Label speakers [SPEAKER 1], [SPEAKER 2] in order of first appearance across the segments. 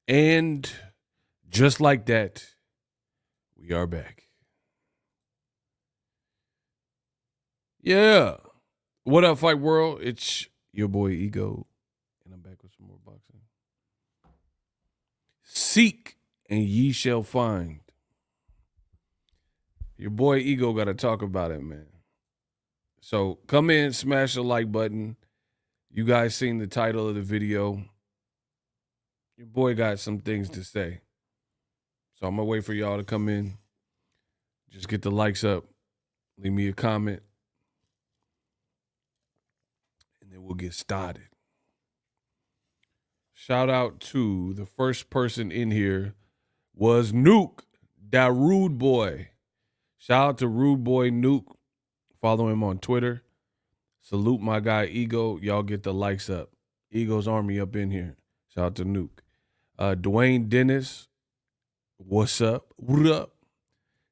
[SPEAKER 1] And just like that, we are back. Yeah. What up, Fight World? It's your boy Ego, and I'm back with some more boxing. Seek, and ye shall find. Your boy Ego got to talk about it, man. So come in, smash the like button. You guys seen the title of the video. Your boy got some things to say. So I'm going to wait for y'all to come in. Just get the likes up. Leave me a comment. And then we'll get started. Shout out to the first person in here was Nuke, that rude boy. Shout out to Rude Boy Nuke. Follow him on Twitter. Salute my guy Ego. Y'all get the likes up. Ego's Army up in here. Shout out to Nuke. Dwayne Dennis. What's up? What up?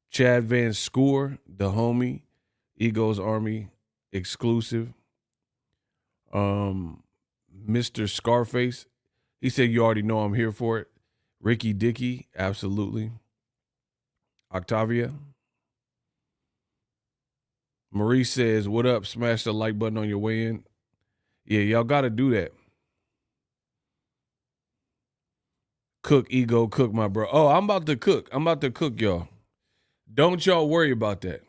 [SPEAKER 1] Chad Van Scoor, the homie. Ego's Army exclusive. Mr. Scarface. He said you already know I'm here for it. Ricky Dickey, absolutely. Octavia. Marie says, what up? Smash the like button on your way in. Yeah, y'all got to do that. Cook, Ego, cook, my bro. Oh, I'm about to cook. I'm about to cook, y'all. Don't y'all worry about that.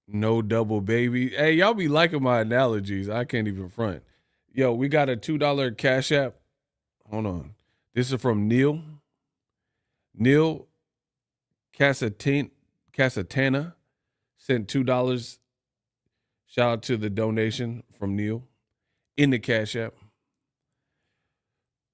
[SPEAKER 1] No double baby. Hey, y'all be liking my analogies. I can't even front. Yo, we got a $2 Cash App. Hold on. This is from Neil. Neil Casatana sent $2. Shout out to the donation from Neil in the Cash App.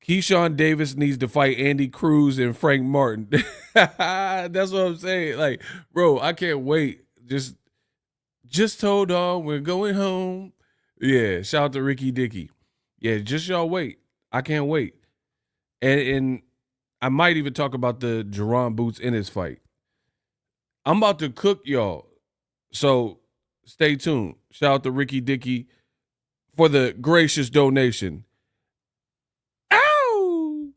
[SPEAKER 1] Keyshawn Davis needs to fight Andy Cruz and Frank Martin. That's what I'm saying. Like, bro, I can't wait. Just hold on. We're going home. Yeah, shout out to Ricky Dickey. Yeah, just y'all wait. I can't wait. And I might even talk about the Jaron Boots in his fight. I'm about to cook y'all. So stay tuned. Shout out to Ricky Dickey for the gracious donation. Ow!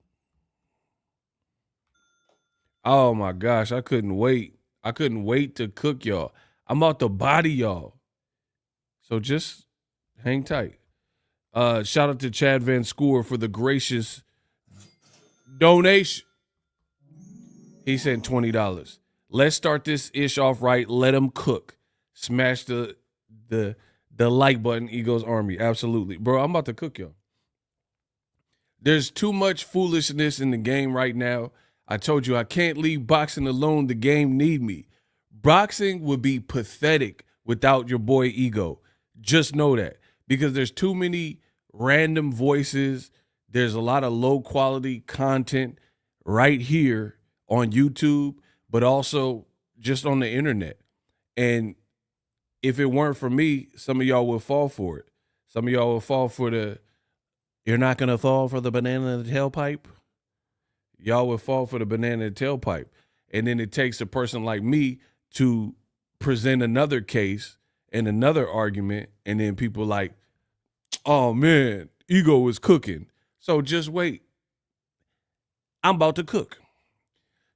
[SPEAKER 1] Oh my gosh, I couldn't wait. I couldn't wait to cook y'all. I'm about to body y'all. So just hang tight. Shout out to Chad Van Scoor for the gracious donation. He sent $20. Let's start this ish off right. Let him cook. Smash the like button, Ego's Army. Absolutely. Bro, I'm about to cook y'all. There's too much foolishness in the game right now. I told you I can't leave boxing alone. The game need me. Boxing would be pathetic without your boy Ego. Just know that. Because there's too many random voices. There's a lot of low quality content right here on YouTube, but also just on the internet. And if it weren't for me, some of y'all would fall for it. Some of y'all would fall for you're not going to fall for the banana in the tailpipe. Y'all would fall for the banana in the tailpipe. And then it takes a person like me to present another case and another argument. And then people like, oh man, Ego is cooking. So just wait. I'm about to cook.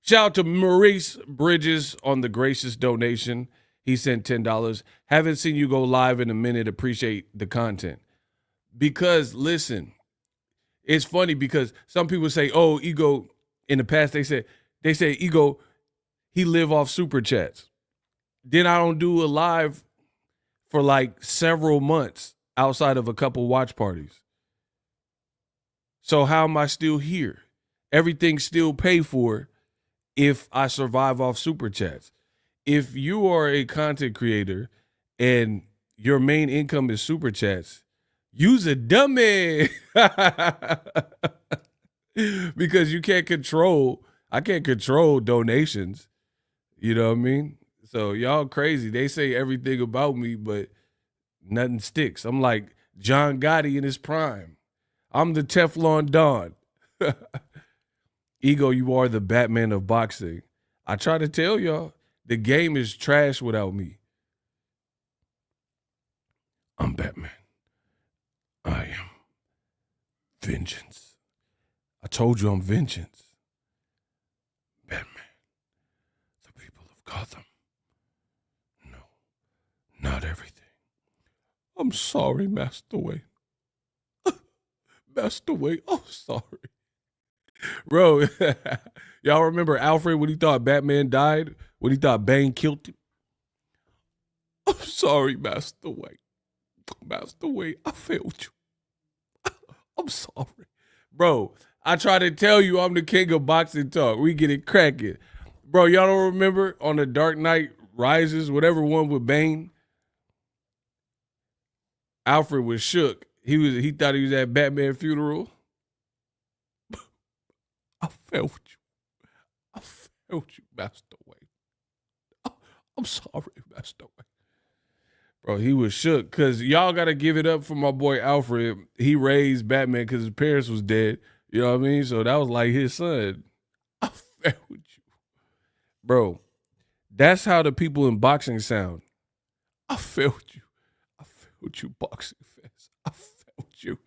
[SPEAKER 1] Shout out to Maurice Bridges on the gracious donation. He sent $10. Haven't seen you go live in a minute. Appreciate the content. Because, listen, it's funny because some people say, oh, Ego, in the past they say Ego, he live off super chats. Then I don't do a live for like several months outside of a couple watch parties. So how am I still here? Everything's still paid for if I survive off super chats. If you are a content creator and your main income is super chats, use a dummy. Because I can't control donations. You know what I mean? So y'all crazy. They say everything about me, but nothing sticks. I'm like John Gotti in his prime. I'm the Teflon Don. Ego, you are the Batman of boxing. I try to tell y'all, the game is trash without me. I'm Batman. I am vengeance. I told you I'm vengeance. Batman, the people of Gotham. No, not everything. I'm sorry, Master Wayne. Master Wayne, I'm sorry. Bro, y'all remember Alfred when he thought Batman died? When he thought Bane killed him? I'm sorry, Master Wayne. Master Wayne, I failed you. I'm sorry. Bro, I try to tell you I'm the king of boxing talk. We get it cracking. Bro, y'all don't remember on the Dark Knight Rises, whatever one with Bane? Alfred was shook. He thought he was at Batman funeral. I failed you. I failed you, Master Wayne. I'm sorry, Master Wayne. Bro, he was shook because y'all got to give it up for my boy Alfred. He raised Batman because his parents was dead. You know what I mean? So that was like his son. I failed you. Bro, that's how the people in boxing sound. I failed you. I failed you, boxing fans. I failed you.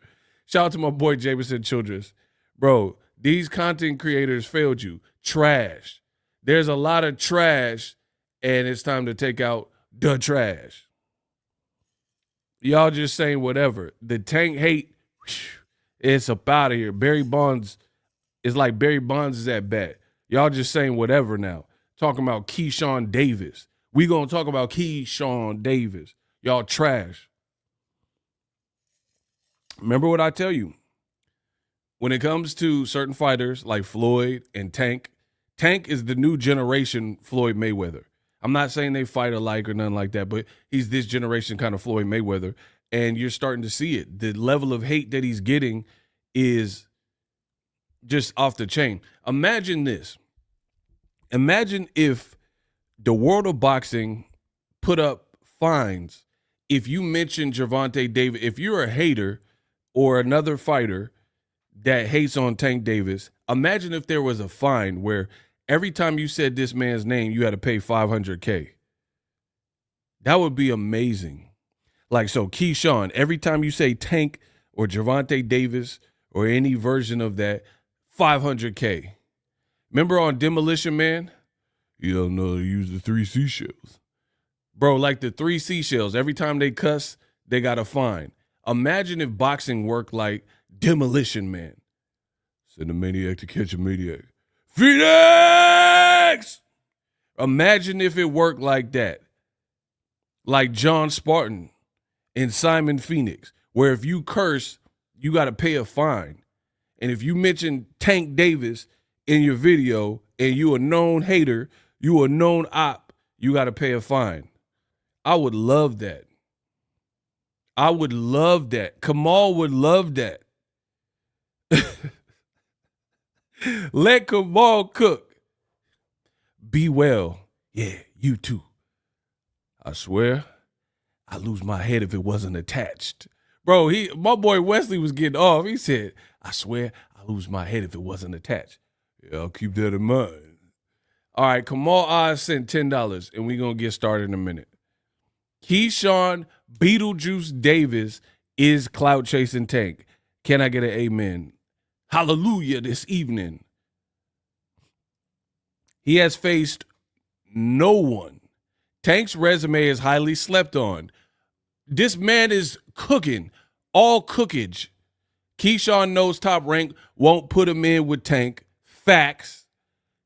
[SPEAKER 1] Shout out to my boy Jameson Childress. Bro, these content creators failed you. Trash. There's a lot of trash, and it's time to take out the trash. Y'all just saying whatever. The Tank hate, it's up out of here. Barry Bonds, it's like Barry Bonds is at bat. Y'all just saying whatever now. Talking about Keyshawn Davis. We gonna talk about Keyshawn Davis. Y'all trash. Remember what I tell you. When it comes to certain fighters like Floyd and Tank, Tank is the new generation Floyd Mayweather. I'm not saying they fight alike or nothing like that, but he's this generation kind of Floyd Mayweather, and you're starting to see it. The level of hate that he's getting is just off the chain. Imagine this. Imagine if the world of boxing put up fines if you mention Gervonta Davis. If you're a hater or another fighter that hates on Tank Davis, imagine if there was a fine where every time you said this man's name, you had to pay $500K. That would be amazing. Like, so Keyshawn, every time you say Tank or Gervonta Davis or any version of that, $500K. Remember on Demolition Man? You don't know how to use the 3 seashells. Bro, like the 3 seashells, every time they cuss, they got a fine. Imagine if boxing worked like Demolition Man. Send a maniac to catch a maniac. Phoenix! Imagine if it worked like that. Like John Spartan and Simon Phoenix, where if you curse, you got to pay a fine. And if you mention Tank Davis in your video and you a known hater, you a known op, you got to pay a fine. I would love that. I would love that. Kamal would love that. Let Kamal cook. Be well. Yeah, you too. I swear, I lose my head if it wasn't attached. Bro, my boy Wesley was getting off. He said, I swear, I lose my head if it wasn't attached. Yeah, I'll keep that in mind. All right, Kamal Oz sent $10, and we're going to get started in a minute. Keyshawn Beetlejuice Davis is clout chasing Tank. Can I get an amen? Hallelujah this evening. He has faced no one. Tank's resume is highly slept on. This man is cooking, all cookage. Keyshawn knows Top Rank won't put him in with Tank. Facts.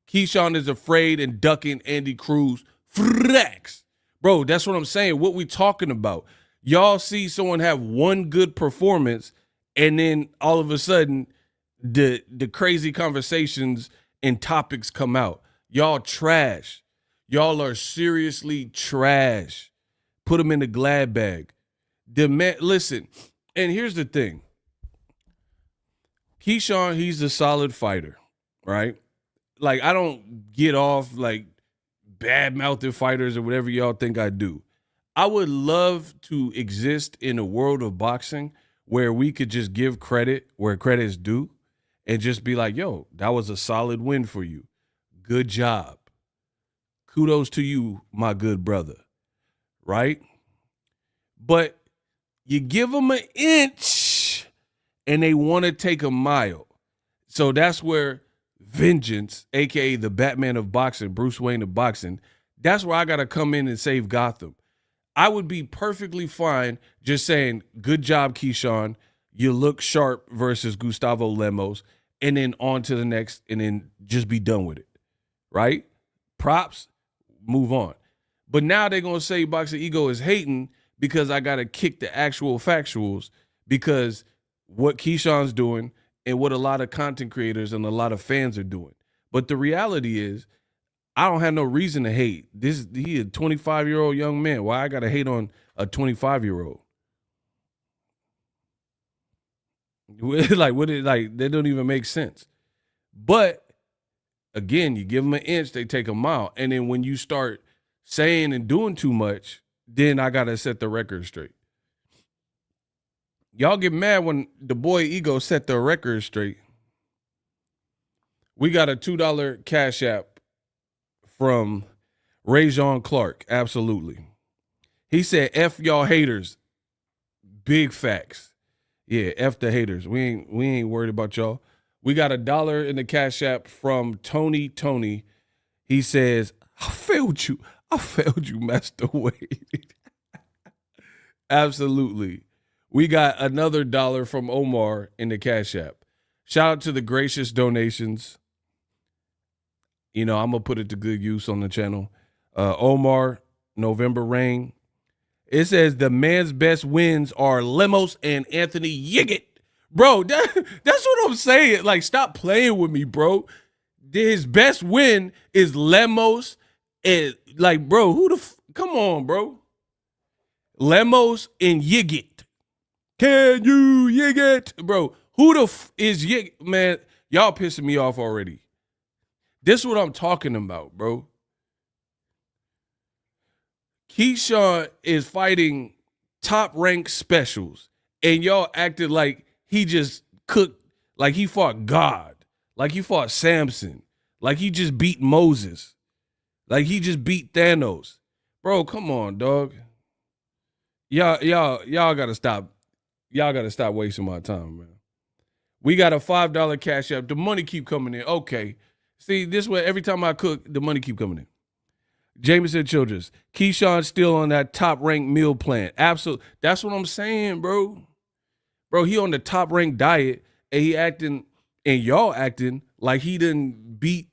[SPEAKER 1] Keyshawn is afraid and ducking Andy Cruz. Facts. Bro, that's what I'm saying. What we talking about? Y'all see someone have one good performance, and then all of a sudden, the crazy conversations and topics come out. Y'all trash. Y'all are seriously trash. Put them in the glad bag. Listen, and here's the thing. Keyshawn, he's a solid fighter, right? Like, I don't get off, like, bad-mouthed fighters or whatever y'all think I do. I would love to exist in a world of boxing where we could just give credit where credit is due and just be like, yo, that was a solid win for you. Good job. Kudos to you, my good brother. Right? But you give them an inch and they want to take a mile. So that's where Vengeance, aka the Batman of boxing, Bruce Wayne of boxing, that's where I gotta come in and save Gotham. I would be perfectly fine just saying, good job, Keyshawn. You look sharp versus Gustavo Lemos, and then on to the next, and then just be done with it. Right? Props, move on. But now they're going to say Boxingego is hating because I got to kick the actual factuals, because what Keyshawn's doing and what a lot of content creators and a lot of fans are doing. But the reality is, I don't have no reason to hate. He a 25-year-old young man. Why I got to hate on a 25-year-old? That don't even make sense. But again, you give them an inch, they take a mile. And then when you start saying and doing too much, then I got to set the record straight. Y'all get mad when the boy Ego set the record straight. We got a $2 Cash App from Rajon Clark. Absolutely. He said, F y'all haters. Big facts. Yeah, F the haters. We ain't worried about y'all. We got $1 in the Cash App from Tony. He says, I failed you, Master Wade. Absolutely. We got another $1 from Omar in the Cash App. Shout out to the gracious donations. I'm going to put it to good use on the channel. Omar, November Rain. It says the man's best wins are Lemos and Anthony Yiggett. Bro, that's what I'm saying. Like, stop playing with me, bro. His best win is Lemos. And, like, bro, come on, bro. Lemos and Yiggett. Can you Yiggett? Bro, who the is Yiggett? Man, y'all pissing me off already. This is what I'm talking about, bro. Keyshawn is fighting top-ranked specials, and y'all acted like he just cooked, like he fought God, like he fought Samson, like he just beat Moses, like he just beat Thanos. Bro, come on, dog. Y'all gotta stop. Y'all gotta stop wasting my time, man. We got a $5 Cash App. The money keep coming in. Okay. See, this way, every time I cook, the money keep coming in. Jameson Childress, Keyshawn still on that top-ranked meal plan. Absolutely. That's what I'm saying, bro. Bro, he on the top-ranked diet, and he acting, and y'all acting like he didn't beat,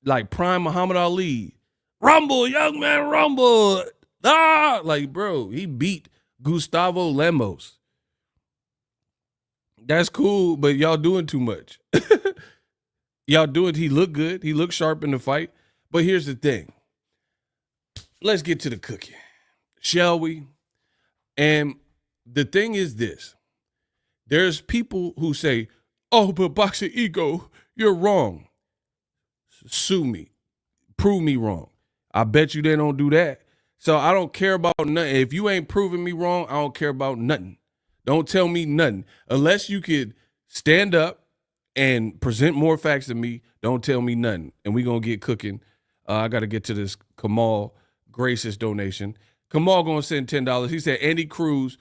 [SPEAKER 1] like, prime Muhammad Ali. Rumble, young man, rumble. Like, bro, he beat Gustavo Lemos. That's cool, but y'all doing too much. He looked good. He looked sharp in the fight. But here's the thing. Let's get to the cooking, shall we? And the thing is this. There's people who say, oh, but Boxingego, you're wrong. Sue me. Prove me wrong. I bet you they don't do that. So I don't care about nothing. If you ain't proving me wrong, I don't care about nothing. Don't tell me nothing. Unless you could stand up and present more facts than me, don't tell me nothing. And we going to get cooking. I got to get to this Kamal gracious donation. Kamal going to send $10. He said Andy Cruz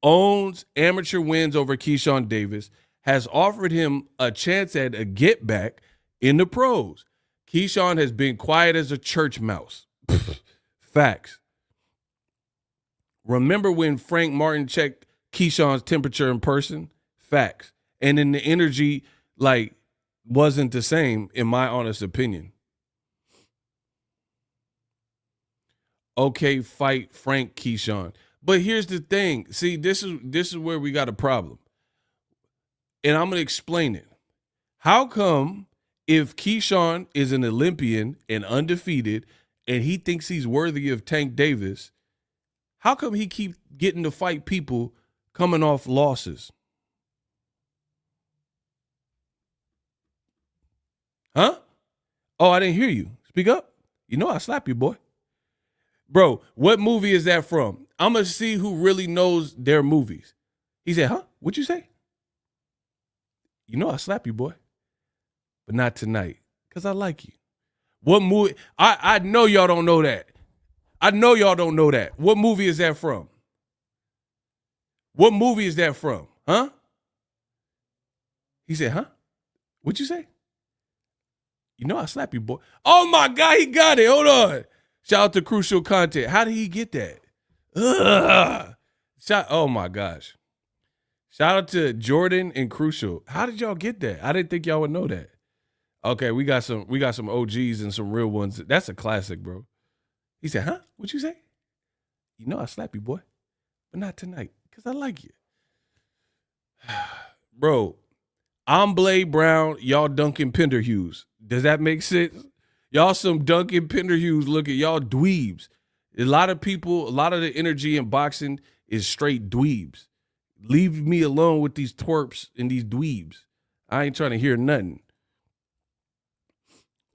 [SPEAKER 1] owns amateur wins over Keyshawn Davis, has offered him a chance at a get back in the pros. Keyshawn has been quiet as a church mouse. Facts. Remember when Frank Martin checked Keyshawn's temperature in person? Facts. And then the energy, like, wasn't the same, in my honest opinion. Okay, fight Frank Keyshawn. But here's the thing. See, this is where we got a problem. And I'm going to explain it. How come if Keyshawn is an Olympian and undefeated and he thinks he's worthy of Tank Davis, how come he keep getting to fight people coming off losses? Huh? Oh, I didn't hear you. Speak up. You know I slap you, boy. Bro, what movie is that from? I'm going to see who really knows their movies. He said, huh? What'd you say? You know I slap you, boy. But not tonight, because I like you. What movie? I know y'all don't know that. I know y'all don't know that. What movie is that from? What movie is that from? Huh? He said, huh? What'd you say? You know I slap you, boy. Oh, my God, he got it. Hold on. Shout out to Crucial Content. How did he get that? Ugh. Oh, my gosh. Shout out to Jordan and Crucial. How did y'all get that? I didn't think y'all would know that. Okay, we got some OGs and some real ones. That's a classic, bro. He said, huh? What'd you say? You know I slap you, boy. But not tonight, because I like you. Bro, I'm Blade Brown, y'all Duncan Penderhughes. Does that make sense? Y'all some Duncan Penderhughes looking, y'all dweebs. A lot of people, a lot of the energy in boxing is straight dweebs. Leave me alone with these twerps and these dweebs. I ain't trying to hear nothing.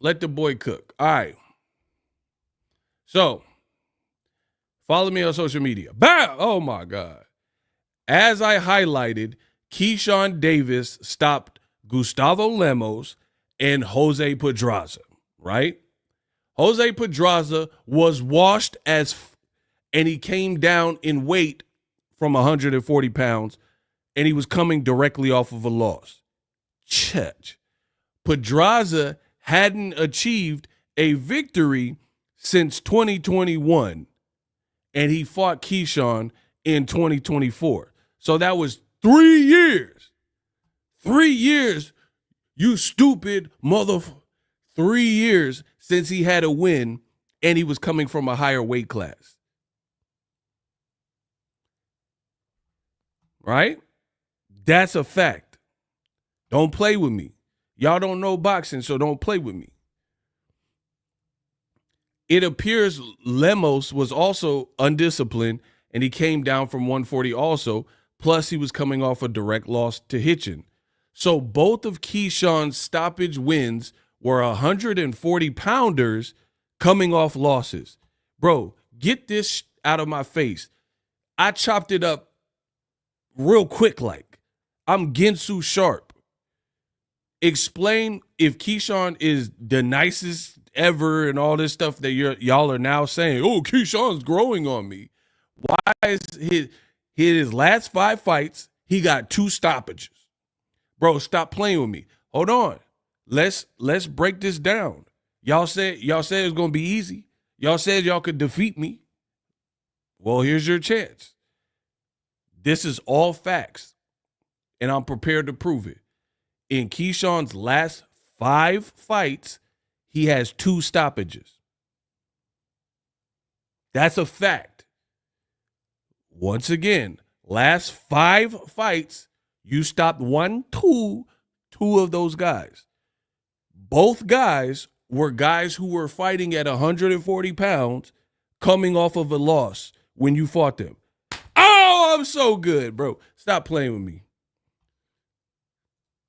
[SPEAKER 1] Let the boy cook. All right. So, follow me on social media. Bam! Oh, my God. As I highlighted, Keyshawn Davis stopped Gustavo Lemos and Jose Pedraza, right? Jose Pedraza was washed and he came down in weight from 140 pounds, and he was coming directly off of a loss. Church. Pedraza hadn't achieved a victory since 2021, and he fought Keyshawn in 2024. So that was 3 years. 3 years, you stupid motherfucker. 3 years since he had a win, and he was coming from a higher weight class. Right? That's a fact. Don't play with me. Y'all don't know boxing, so don't play with me. It appears Lemos was also undisciplined, and he came down from 140 also. Plus, he was coming off a direct loss to Hitchin. So both of Keyshawn's stoppage wins were 140-pounders coming off losses. Bro, get this out of my face. I chopped it up real quick like. I'm Ginsu Sharp. Explain if Keyshawn is the nicest ever and all this stuff that y'all are now saying, oh, Keyshawn's growing on me. Why is his last 5 fights, he got 2 stoppages? Bro, stop playing with me. Hold on. Let's break this down. Y'all said it was going to be easy. Y'all said y'all could defeat me. Well, here's your chance. This is all facts, and I'm prepared to prove it. In Keyshawn's last 5 fights, he has 2 stoppages. That's a fact. Once again, last 5 fights, you stopped 2 of those guys. Both guys were guys who were fighting at 140 pounds coming off of a loss when you fought them. Oh, I'm so good, bro. Stop playing with me.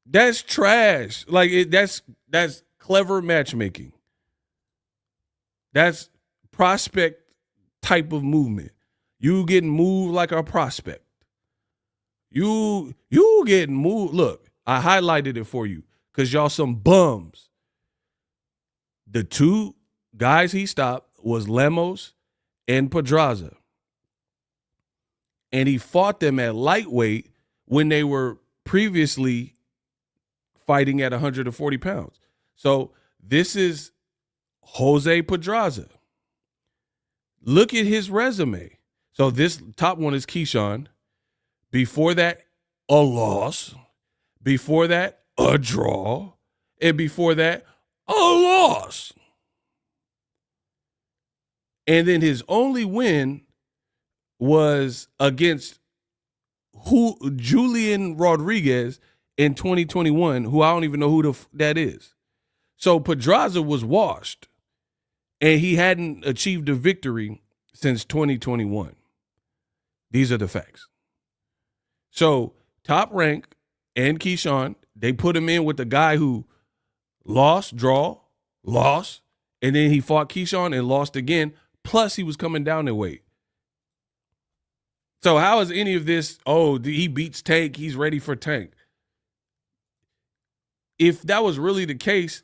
[SPEAKER 1] That's trash. Like that's clever matchmaking. That's prospect type of movement. You getting moved like a prospect. You getting moved. Look, I highlighted it for you because y'all some bums. The 2 guys he stopped was Lemos and Pedraza. And he fought them at lightweight when they were previously fighting at 140 pounds. So this is Jose Pedraza. Look at his resume. So this top one is Keyshawn. Before that, a loss. Before that, a draw. And before that, a loss. And then his only win was against Julian Rodriguez in 2021, who I don't even know who that is. So Pedraza was washed, and he hadn't achieved a victory since 2021. These are the facts. So Top Rank and Keyshawn, they put him in with the guy who lost, draw, lost, and then he fought Keyshawn and lost again, plus he was coming down in weight. So how is any of this, oh, he beats Tank, he's ready for Tank? If that was really the case,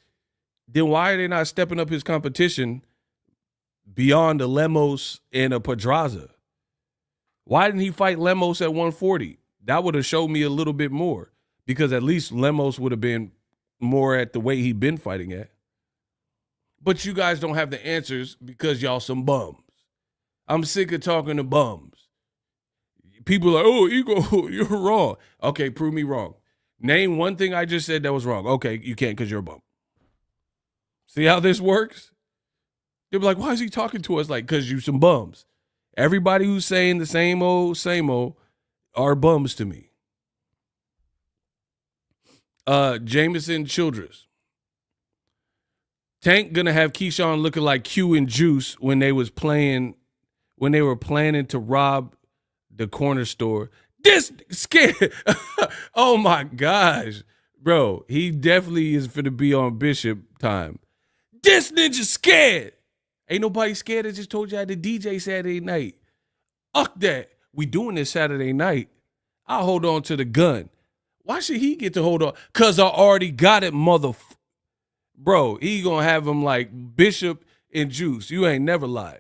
[SPEAKER 1] then why are they not stepping up his competition beyond a Lemos and a Pedraza? Why didn't he fight Lemos at 140? That would have showed me a little bit more, because at least Lemos would have been more at the weight he been fighting at. But you guys don't have the answers because y'all some bums. I'm sick of talking to bums. People are, oh, Ego, you're wrong. Okay, prove me wrong. Name one thing I just said that was wrong. Okay, you can't because you're a bum. See how this works? They'll be like, why is he talking to us? Like, because you some bums. Everybody who's saying the same old are bums to me. Jameson Childress. Tank gonna have Keyshawn looking like Q and Juice when they were planning to rob the corner store. This scared. Oh my gosh. Bro, he definitely is finna be on Bishop time. This ninja scared. Ain't nobody scared. I just told you I had the DJ Saturday night. Fuck that. We doing this Saturday night. I'll hold on to the gun. Why should he get to hold on? Because I already got it, Bro, he gonna have him like Bishop and Juice. You ain't never lie.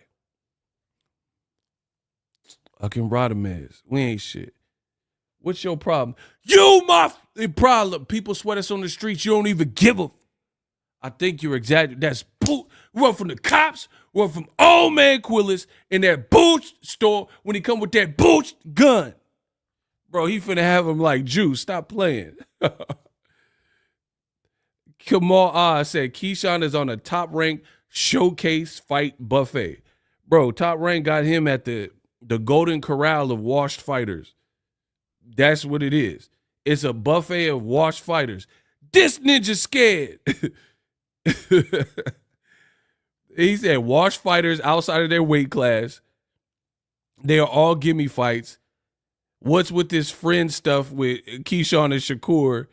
[SPEAKER 1] Fucking Rodamez. We ain't shit. What's your problem? You my problem. People sweat us on the streets. You don't even give a. I think you're exaggerating. That's run from the cops, run from old man Quillis in that boot store when he come with that boot gun. Bro, he finna have him like Juice. Stop playing. Kamal said Keyshawn is on a top-ranked showcase fight buffet. Bro, Top Rank got him at the Golden Corral of washed fighters. That's what it is. It's a buffet of washed fighters. This ninja scared. He said washed fighters outside of their weight class. They are all gimme fights. What's with this friend stuff with Keyshawn and Shakur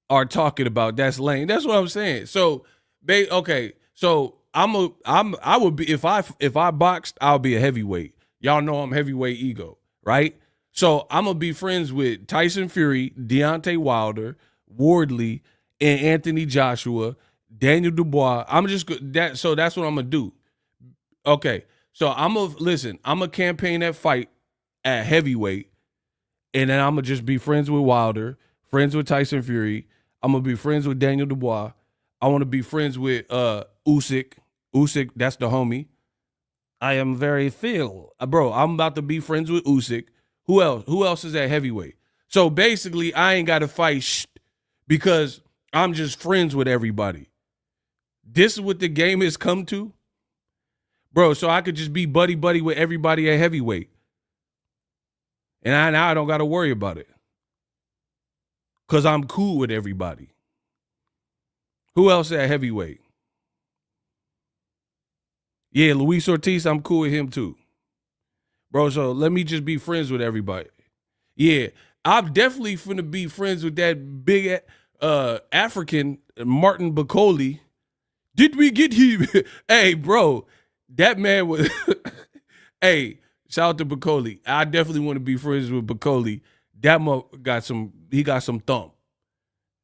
[SPEAKER 1] are talking about? That's lame. That's what I'm saying. So, okay. So I would be if I boxed, I'll be a heavyweight. Y'all know I'm heavyweight Ego, right? So I'm gonna be friends with Tyson Fury, Deontay Wilder, Wardley, and Anthony Joshua, Daniel Dubois. So that's what I'm gonna do. Okay. So I'm gonna campaign that fight at heavyweight, and then I'm gonna just be friends with Wilder, friends with Tyson Fury. I'm gonna be friends with Daniel Dubois. I want to be friends with Usyk. Usyk, that's the homie. I am very Phil. Bro, I'm about to be friends with Usyk. Who else? Who else is at heavyweight? So basically, I ain't got to fight because I'm just friends with everybody. This is what the game has come to. Bro, so I could just be buddy-buddy with everybody at heavyweight. And now I don't got to worry about it. Because I'm cool with everybody. Who else at heavyweight? Yeah, Luis Ortiz, I'm cool with him too. Bro, so let me just be friends with everybody. Yeah, I'm definitely finna be friends with that big African, Martin Bacoli. Did we get him? Hey, bro, that man was... Hey, shout out to Bacoli. I definitely want to be friends with Bacoli. That got some thump.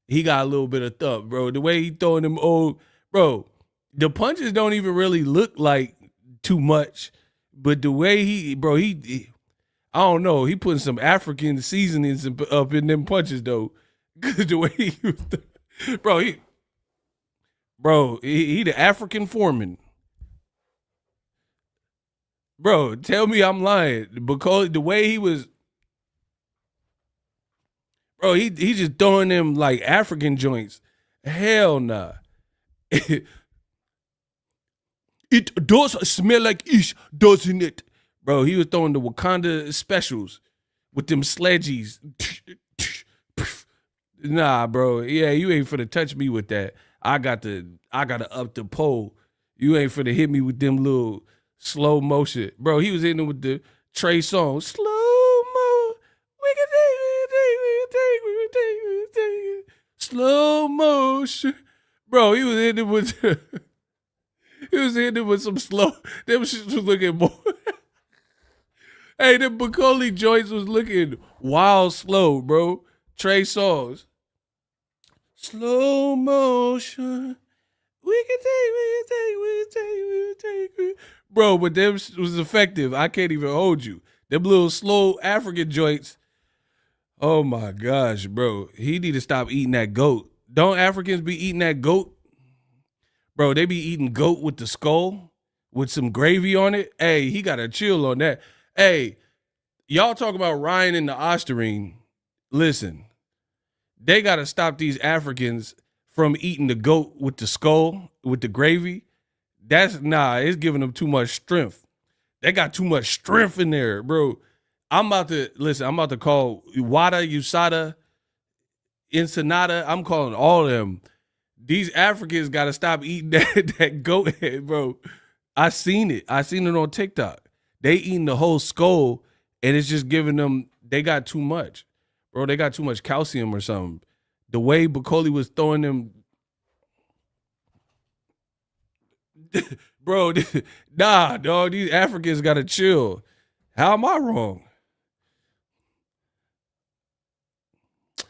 [SPEAKER 1] He got a little bit of thump, bro. The way he throwing them old... Bro, the punches don't even really look like too much, but the way he I don't know, he putting some African seasonings up in them punches though. Cause the way he he the African foreman. Bro, tell me I'm lying. Because the way he was, bro, he just throwing them like African joints. Hell nah. It does smell like ish, doesn't it? Bro, he was throwing the Wakanda specials with them sledgies. Nah, bro. Yeah, you ain't finna touch me with that. I got to up the pole. You ain't finna hit me with them little slow motion. Bro, he was in there with the Trey Songz. Slow mo. We can take it. Slow motion. Bro, he was in there with he was in there with some slow. Them shit was looking more. Hey, the Bacoli joints was looking wild slow, bro. Trey Songz. Slow motion. We can take. Bro, but them was effective. I can't even hold you. Them little slow African joints. Oh my gosh, bro. He need to stop eating that goat. Don't Africans be eating that goat? Bro, they be eating goat with the skull with some gravy on it. Hey, he got a chill on that. Hey, y'all talk about Ryan and the Osterine. Listen, they got to stop these Africans from eating the goat with the skull, with the gravy. It's giving them too much strength. They got too much strength in there, bro. I'm about to call Wada, USADA, Ensenada. I'm calling all of them. These Africans got to stop eating that goat head, bro. I seen it on TikTok. They eating the whole skull, and it's just giving them, they got too much. Bro, they got too much calcium or something. The way Bacoli was throwing them, bro, nah, dog, these Africans got to chill. How am I wrong?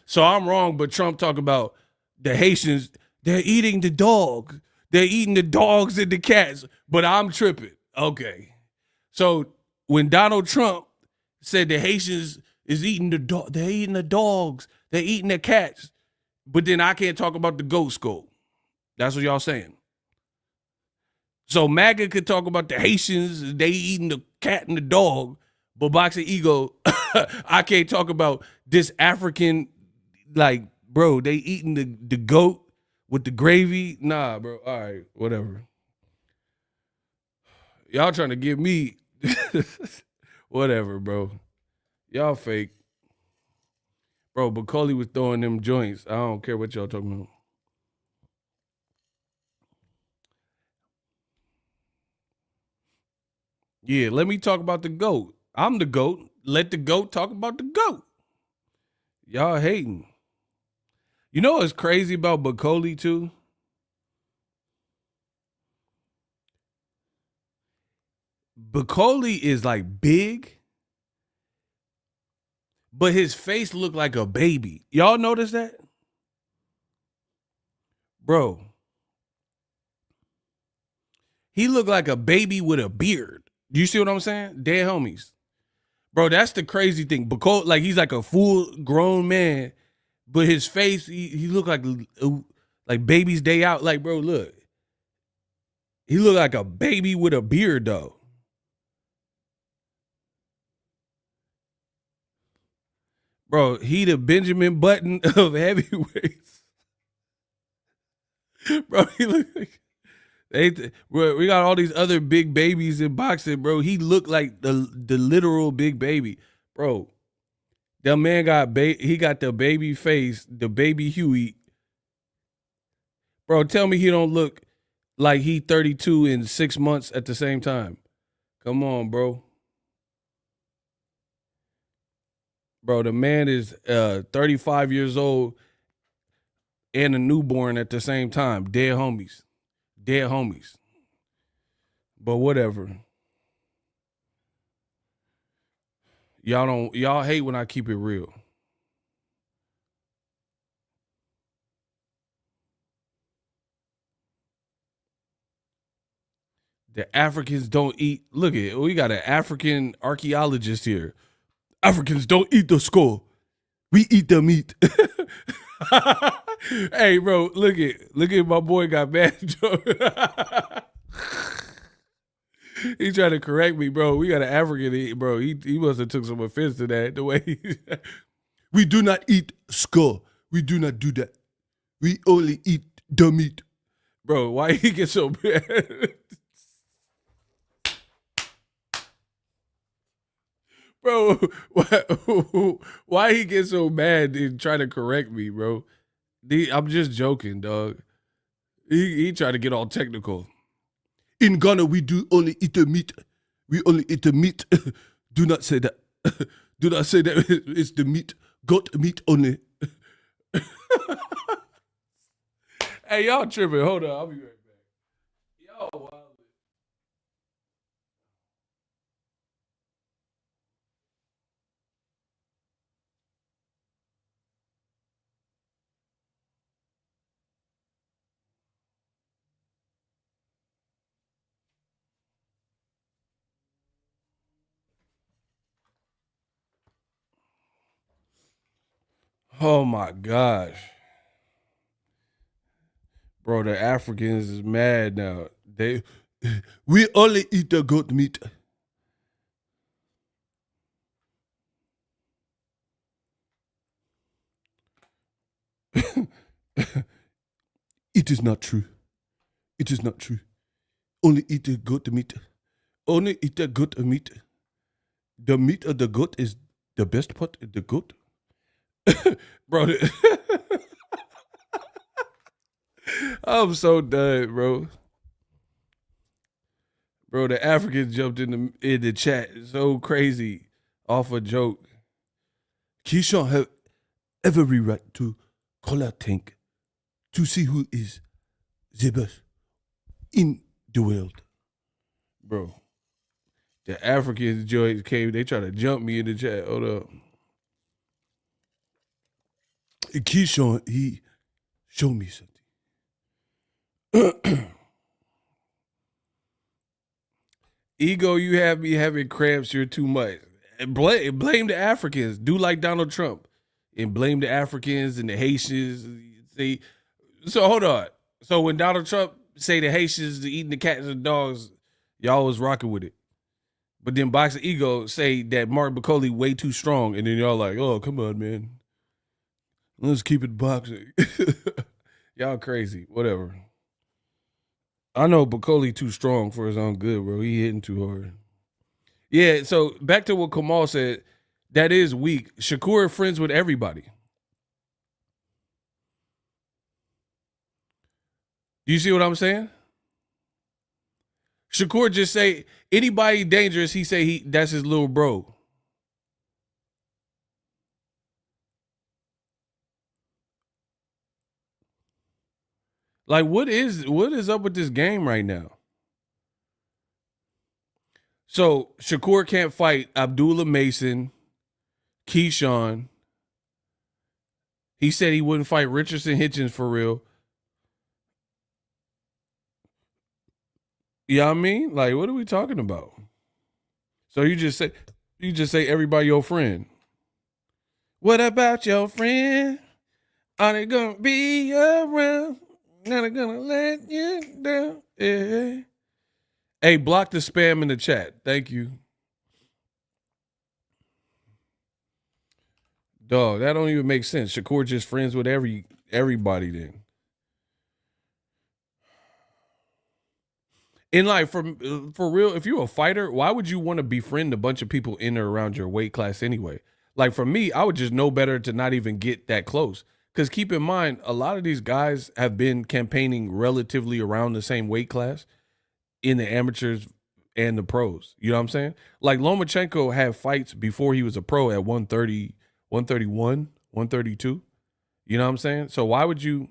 [SPEAKER 1] So I'm wrong, but Trump talk about the Haitians, they're eating the dog. They're eating the dogs and the cats, but I'm tripping. Okay. So when Donald Trump said the Haitians is eating the dog, they're eating the dogs, they're eating the cats, but then I can't talk about the goat skull. That's what y'all saying. So MAGA could talk about the Haitians, they eating the cat and the dog, but Boxingego, I can't talk about this African, like, bro, they eating the goat with the gravy. Nah, bro. All right, whatever. Y'all trying to give me whatever, bro. Y'all fake. Bro, Bacoli was throwing them joints. I don't care what y'all talking about. Yeah, let me talk about the GOAT. I'm the GOAT. Let the GOAT talk about the GOAT. Y'all hating. You know what's crazy about Bacoli, too? Bacoli is like big, but his face looked like a baby. Y'all notice that? Bro, he looked like a baby with a beard. You see what I'm saying? Dead homies. Bro, that's the crazy thing. Bacoli, like, he's like a full grown man, but his face, he looked like baby's day out. Like, bro, look. He looked like a baby with a beard, though. Bro, he the Benjamin Button of heavyweights. Bro, he look like bro, we got all these other big babies in boxing, bro. He looked like the literal big baby, bro. That man he got the baby face, the baby Huey. Bro, tell me he don't look like he 32 in 6 months at the same time. Come on, bro. Bro, the man is 35 years old and a newborn at the same time. Dead homies. Dead homies. But whatever. Y'all hate when I keep it real. The Africans don't eat. Look at, we got an African archaeologist here. Africans don't eat the skull. We eat the meat. Hey, bro, look at my boy got mad. He tried to correct me, bro. We got an African, bro. He must have took some offense to that. The way we do not eat skull. We do not do that. We only eat the meat, bro. Why he get so bad? Bro, why he get so mad and try to correct me, bro? I'm just joking, dog. He tried to get all technical. In Ghana, we do only eat the meat. We only eat the meat. Do not say that. Do not say that it's the meat. Goat meat only. Hey, y'all tripping. Hold on. I'll be right back. Y'all wild. Oh my gosh. Bro, the Africans is mad now. We only eat the goat meat. It is not true. It is not true. Only eat the goat meat. Only eat the goat meat. The meat of the goat is the best part of the goat. Bro, I'm so done, bro. Bro, the Africans jumped in the chat so crazy off a joke. Keyshawn have every right to call out Tank to see who is the best in the world. Bro, the Africans came, they try to jump me in the chat. Hold up. Keyshawn, he showed me something. Ego, you have me having cramps. You're too much. Blame the Africans. Do like Donald Trump and blame the Africans and the Haitians. See, so hold on. So when Donald Trump say the Haitians eating the cats and dogs, y'all was rocking with it. But then Boxingego say that Mark Bacoli way too strong, and then y'all like, oh, come on, man. Let's keep it boxing. Y'all crazy. Whatever. I know Bacoli too strong for his own good, bro. He hitting too hard. Yeah, so back to what Kamal said. That is weak. Shakur friends with everybody. Do you see what I'm saying? Shakur just say anybody dangerous, he say that's his little bro. Like, what is up with this game right now? So Shakur can't fight Abdullah Mason, Keyshawn. He said he wouldn't fight Richardson Hitchens for real. You know what I mean? Like, what are we talking about? So you just say everybody your friend. What about your friend? Are they gonna be around? Not gonna let you down. Yeah. Hey, block the spam in the chat. Thank you. Dog, that don't even make sense. Shakur just friends with everybody then. And like for real, if you're a fighter, why would you want to befriend a bunch of people in or around your weight class anyway? Like for me, I would just know better to not even get that close. Because keep in mind, a lot of these guys have been campaigning relatively around the same weight class in the amateurs and the pros. You know what I'm saying? Like Lomachenko had fights before he was a pro at 130, 131, 132. You know what I'm saying? So why would you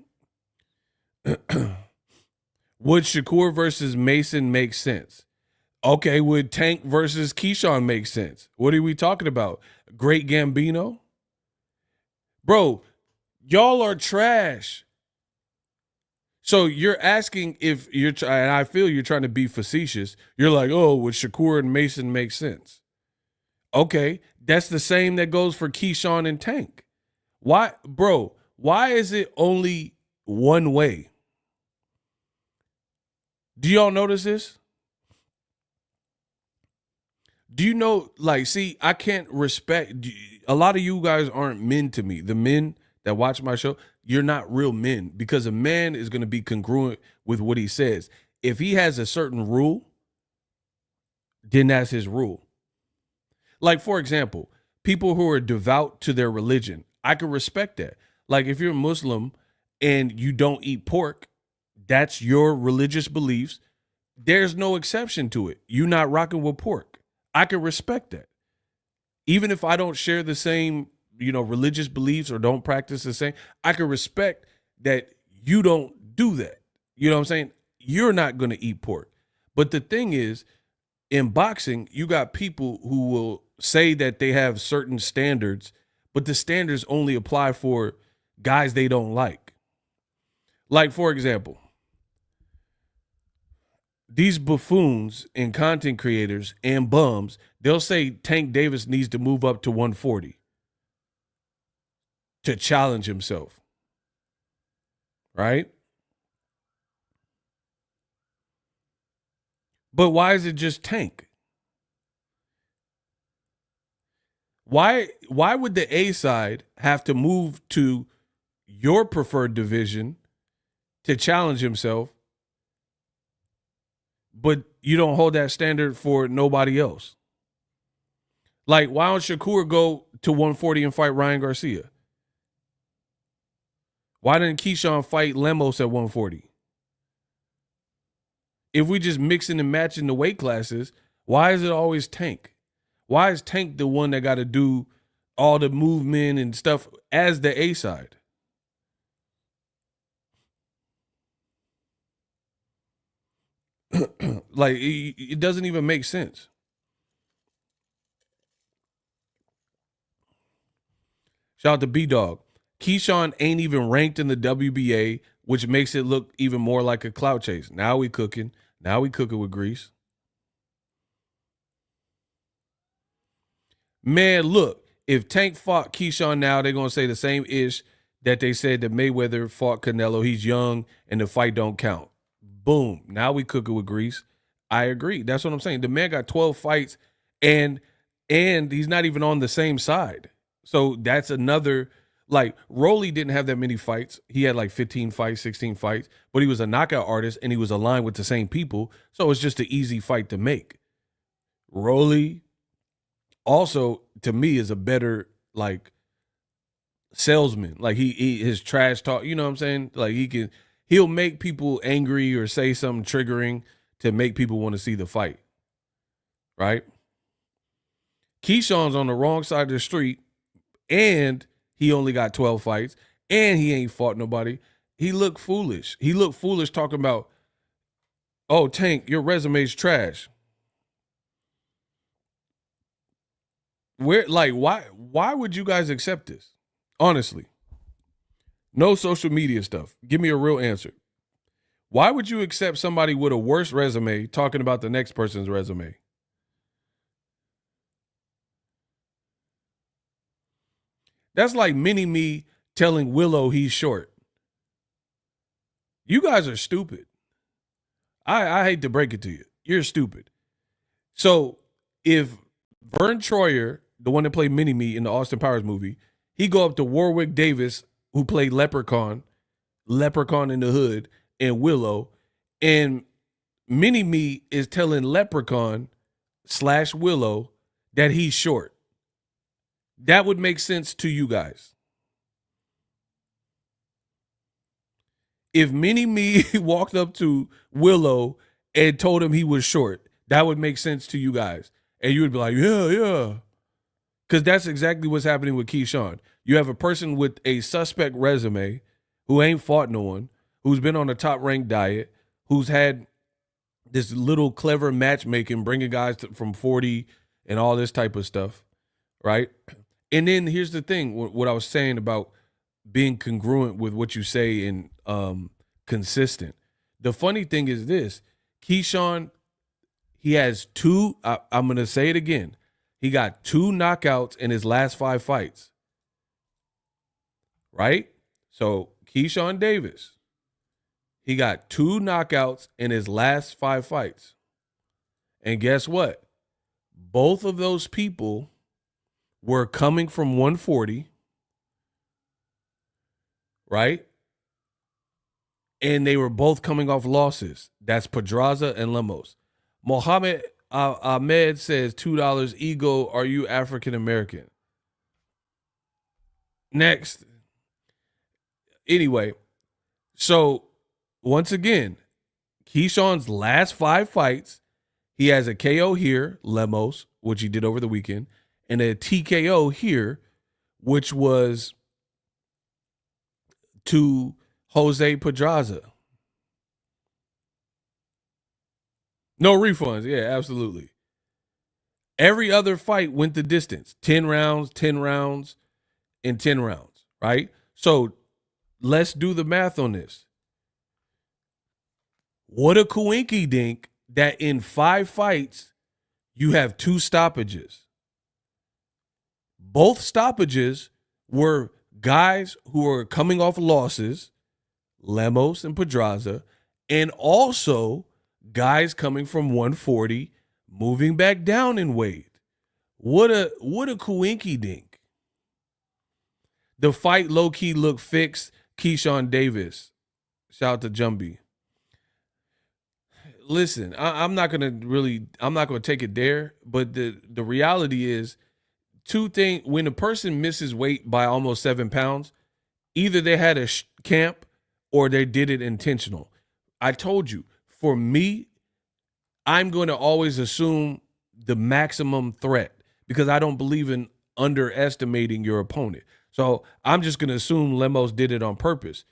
[SPEAKER 1] would Shakur versus Mason make sense? Okay, would Tank versus Keyshawn make sense? What are we talking about? Great Gambino? Bro, y'all are trash. So you're asking if you're, and I feel you're trying to be facetious. You're like, oh, would Shakur and Mason make sense? Okay, that's the same that goes for Keyshawn and Tank. Why, bro, why is it only one way? Do y'all notice this? Do you know, like, see, I can't respect, a lot of you guys aren't men to me. The men that watch my show, you're not real men because a man is going to be congruent with what he says. If he has a certain rule, then that's his rule. Like, for example, people who are devout to their religion, I can respect that. Like, if you're a Muslim and you don't eat pork, that's your religious beliefs. There's no exception to it. You're not rocking with pork. I can respect that. Even if I don't share the same, religious beliefs or don't practice the same, I can respect that you don't do that. You know what I'm saying? You're not going to eat pork. But the thing is, in boxing, you got people who will say that they have certain standards, but the standards only apply for guys they don't like. Like, for example, these buffoons and content creators and bums, they'll say Tank Davis needs to move up to 140 to challenge himself. Right? But why is it just Tank? Why would the A side have to move to your preferred division to challenge himself, but you don't hold that standard for nobody else? Like, why don't Shakur go to 140 and fight Ryan Garcia? Why didn't Keyshawn fight Lemos at 140? If we just mixing and matching the weight classes, why is it always Tank? Why is Tank the one that got to do all the movement and stuff as the A side? Like, it doesn't even make sense. Shout out to B-Dog. Keyshawn ain't even ranked in the WBA, which makes it look even more like a clout chase. Now we cooking. Now we cooking with grease. Man, look, if Tank fought Keyshawn now, they're going to say the same ish that they said that Mayweather fought Canelo. He's young and the fight don't count. Boom. Now we cooking with grease. I agree. That's what I'm saying. The man got 12 fights and he's not even on the same side. So that's another, like, Rolly didn't have that many fights. He had like 15 fights, 16 fights, but he was a knockout artist and he was aligned with the same people. So it's just an easy fight to make. Rolly also, to me, is a better, like, salesman. Like, he his trash talk, you know what I'm saying? Like, he'll make people angry or say something triggering to make people want to see the fight. Right? Keyshawn's on the wrong side of the street, and he only got 12 fights, and he ain't fought nobody. He looked foolish. He looked foolish talking about, oh, Tank, your resume's trash. Why would you guys accept this? Honestly. No social media stuff. Give me a real answer. Why would you accept somebody with a worse resume talking about the next person's resume? That's like Mini-Me telling Willow he's short. You guys are stupid. I hate to break it to you. You're stupid. So if Vern Troyer, the one that played Mini-Me in the Austin Powers movie, he go up to Warwick Davis, who played Leprechaun in the Hood, and Willow, and Mini-Me is telling Leprechaun / Willow that he's short. That would make sense to you guys. If Mini-Me walked up to Willow and told him he was short, that would make sense to you guys. And you would be like, yeah. Because that's exactly what's happening with Keyshawn. You have a person with a suspect resume who ain't fought no one, who's been on a top-ranked diet, who's had this little clever matchmaking, bringing guys from 40 and all this type of stuff, right? And then here's the thing, what I was saying about being congruent with what you say and consistent. The funny thing is this, Keyshawn, he has two, I'm going to say it again, he got 2 knockouts in his last 5 fights, right? So Keyshawn Davis, he got 2 knockouts in his last 5 fights. And guess what? Both of those people were coming from 140, right? And they were both coming off losses. That's Pedraza and Lemos. Mohammed Ahmed says $2 ego. Are you African American? Next. Anyway, so once again, Keyshawn's last 5 fights, he has a KO here, Lemos, which he did over the weekend, and a TKO here, which was to Jose Pedraza. No refunds. Yeah, absolutely. Every other fight went the distance. 10 rounds, 10 rounds, and 10 rounds, right? So let's do the math on this. What a coinky dink that in 5 fights, you have 2 stoppages. Both stoppages were guys who are coming off losses, Lemos and Pedraza, and also guys coming from 140 moving back down in weight. What a coinky dink. The fight low key looked fixed. Keyshawn Davis. Shout out to Jumbie. Listen, I'm not gonna take it there, but the reality is two things. When a person misses weight by almost 7 pounds, either they had a camp or they did it intentional. I told you, for me, I'm going to always assume the maximum threat because I don't believe in underestimating your opponent. So I'm just going to assume Lemos did it on purpose.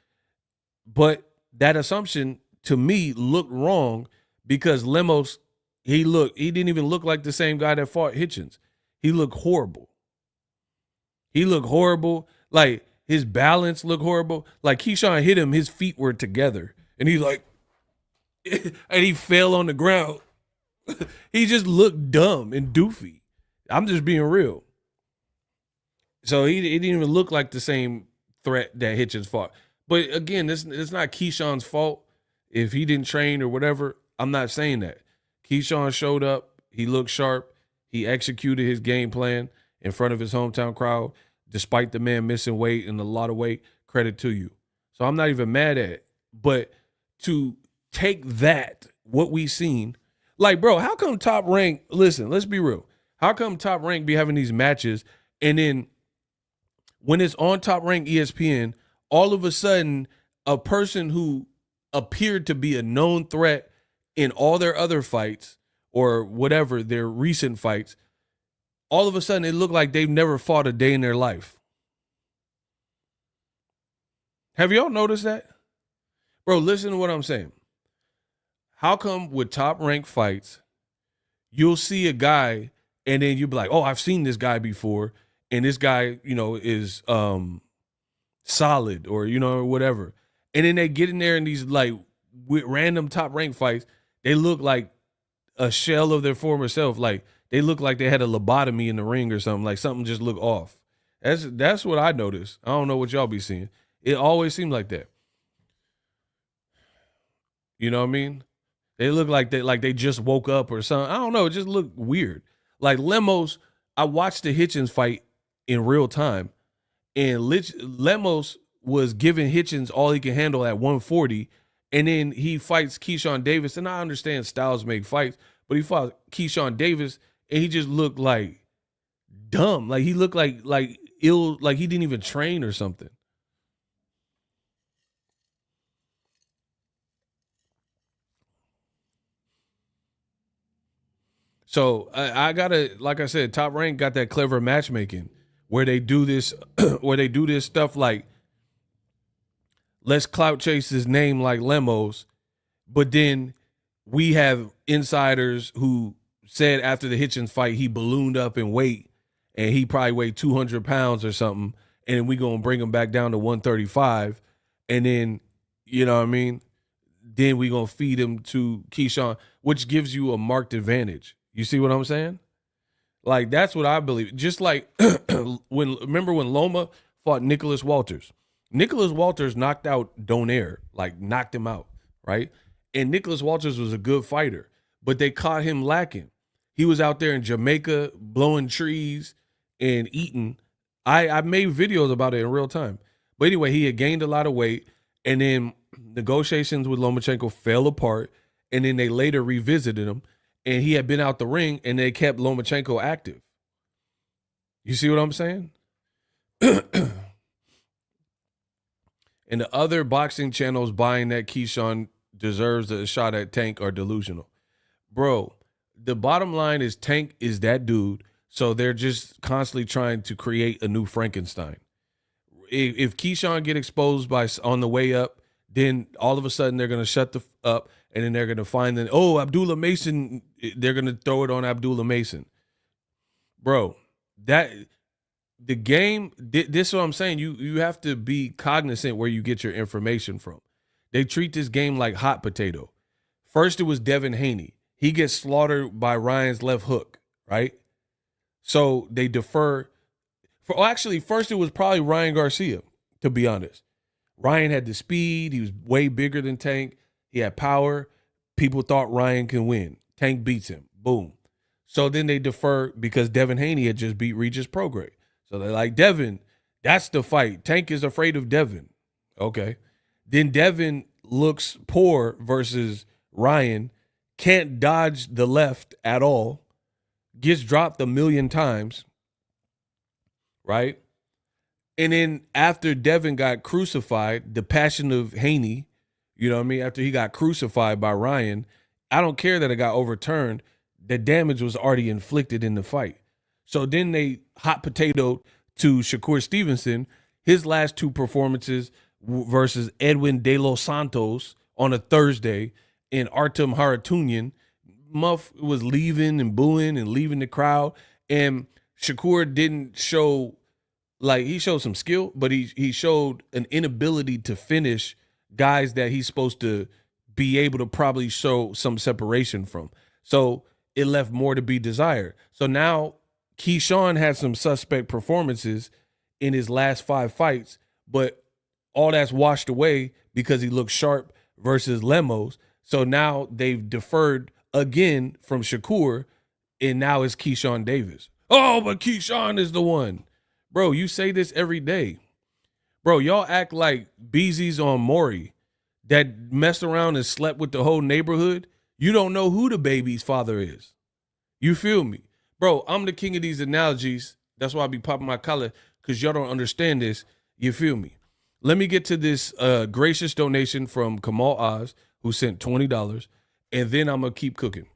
[SPEAKER 1] But that assumption to me looked wrong because Lemos, he didn't even look like the same guy that fought Hitchens. He looked horrible. Like his balance looked horrible. Like Keyshawn hit him, his feet were together. And he's like, and he fell on the ground. He just looked dumb and doofy. I'm just being real. So he didn't even look like the same threat that Hitchens fought. But again, it's not Keyshawn's fault if he didn't train or whatever. I'm not saying that. Keyshawn showed up. He looked sharp. He executed his game plan in front of his hometown crowd, despite the man missing weight and a lot of weight. Credit to you. So I'm not even mad at it. But to take that, what we seen, like, bro, how come Top Rank, listen, let's be real. How come Top Rank be having these matches and then when it's on Top Rank ESPN, all of a sudden a person who appeared to be a known threat in all their other fights or whatever, their recent fights, all of a sudden it looked like they've never fought a day in their life. Have y'all noticed that? Bro, listen to what I'm saying. How come with Top Rank fights, you'll see a guy and then you'll be like, oh, I've seen this guy before. And this guy, is solid or, or whatever. And then they get in there in these like with random Top Rank fights. They look like a shell of their former self. Like they look like they had a lobotomy in the ring or something. Like something just looked off. That's what I noticed. I don't know what y'all be seeing. It always seemed like that. You know what I mean? They look like they just woke up or something. I don't know. It just looked weird. Like Lemos, I watched the Hitchens fight in real time, and Lemos was giving Hitchens all he can handle at 140, and then he fights Keyshawn Davis, and I understand styles make fights, but he fought Keyshawn Davis, and he just looked like dumb. Like he looked like ill, like he didn't even train or something. So I gotta, like I said, Top Rank got that clever matchmaking where they do this, stuff like let's clout chase his name like Lemos, but then we have insiders who said after the Hitchens fight he ballooned up in weight and he probably weighed 200 pounds or something, and we gonna bring him back down to 135, and then you know what I mean. Then we gonna feed him to Keyshawn, which gives you a marked advantage. You see what I'm saying? Like, that's what I believe. Just like remember when Loma fought Nicholas Walters? Nicholas Walters knocked out Donaire, like knocked him out, right? And Nicholas Walters was a good fighter, but they caught him lacking. He was out there in Jamaica blowing trees and eating. I made videos about it in real time. But anyway, he had gained a lot of weight, and then negotiations with Lomachenko fell apart, and then they later revisited him. And he had been out the ring, and they kept Lomachenko active. You see what I'm saying? And the other boxing channels buying that Keyshawn deserves a shot at Tank are delusional. Bro, the bottom line is Tank is that dude, so they're just constantly trying to create a new Frankenstein. If Keyshawn get exposed on the way up, then all of a sudden they're going to shut up, and then they're going to find Abdullah Mason, they're going to throw it on Abdullah Mason. Bro, the game, this is what I'm saying. You have to be cognizant where you get your information from. They treat this game like hot potato. First it was Devin Haney. He gets slaughtered by Ryan's left hook, right? So they defer. First it was probably Ryan Garcia, to be honest. Ryan had the speed. He was way bigger than Tank. He had power. People thought Ryan can win. Tank beats him. Boom. So then they defer because Devin Haney had just beat Regis Prograis. So they're like, Devin, that's the fight. Tank is afraid of Devin. Okay. Then Devin looks poor versus Ryan, can't dodge the left at all, gets dropped a million times, right? And then after Devin got crucified, the passion of Haney, you know what I mean? After he got crucified by Ryan, I don't care that it got overturned. The damage was already inflicted in the fight. So then they hot potatoed to Shakur Stevenson, his last two performances versus Edwin De Los Santos on a Thursday, and Artem Harutyunyan. Muff was leaving and booing and leaving the crowd. And Shakur didn't show, like, he showed some skill, but he showed an inability to finish guys that he's supposed to be able to probably show some separation from. So it left more to be desired. So now Keyshawn had some suspect performances in his last 5 fights, but all that's washed away because he looked sharp versus Lemos. So now they've deferred again from Shakur, and now it's Keyshawn Davis. Oh, but Keyshawn is the one. Bro, you say this every day. Bro, y'all act like Beezy's on Maury that messed around and slept with the whole neighborhood. You don't know who the baby's father is. You feel me? Bro, I'm the king of these analogies. That's why I be popping my collar, because y'all don't understand this. You feel me? Let me get to this gracious donation from Kamal Oz, who sent $20, and then I'm going to keep cooking.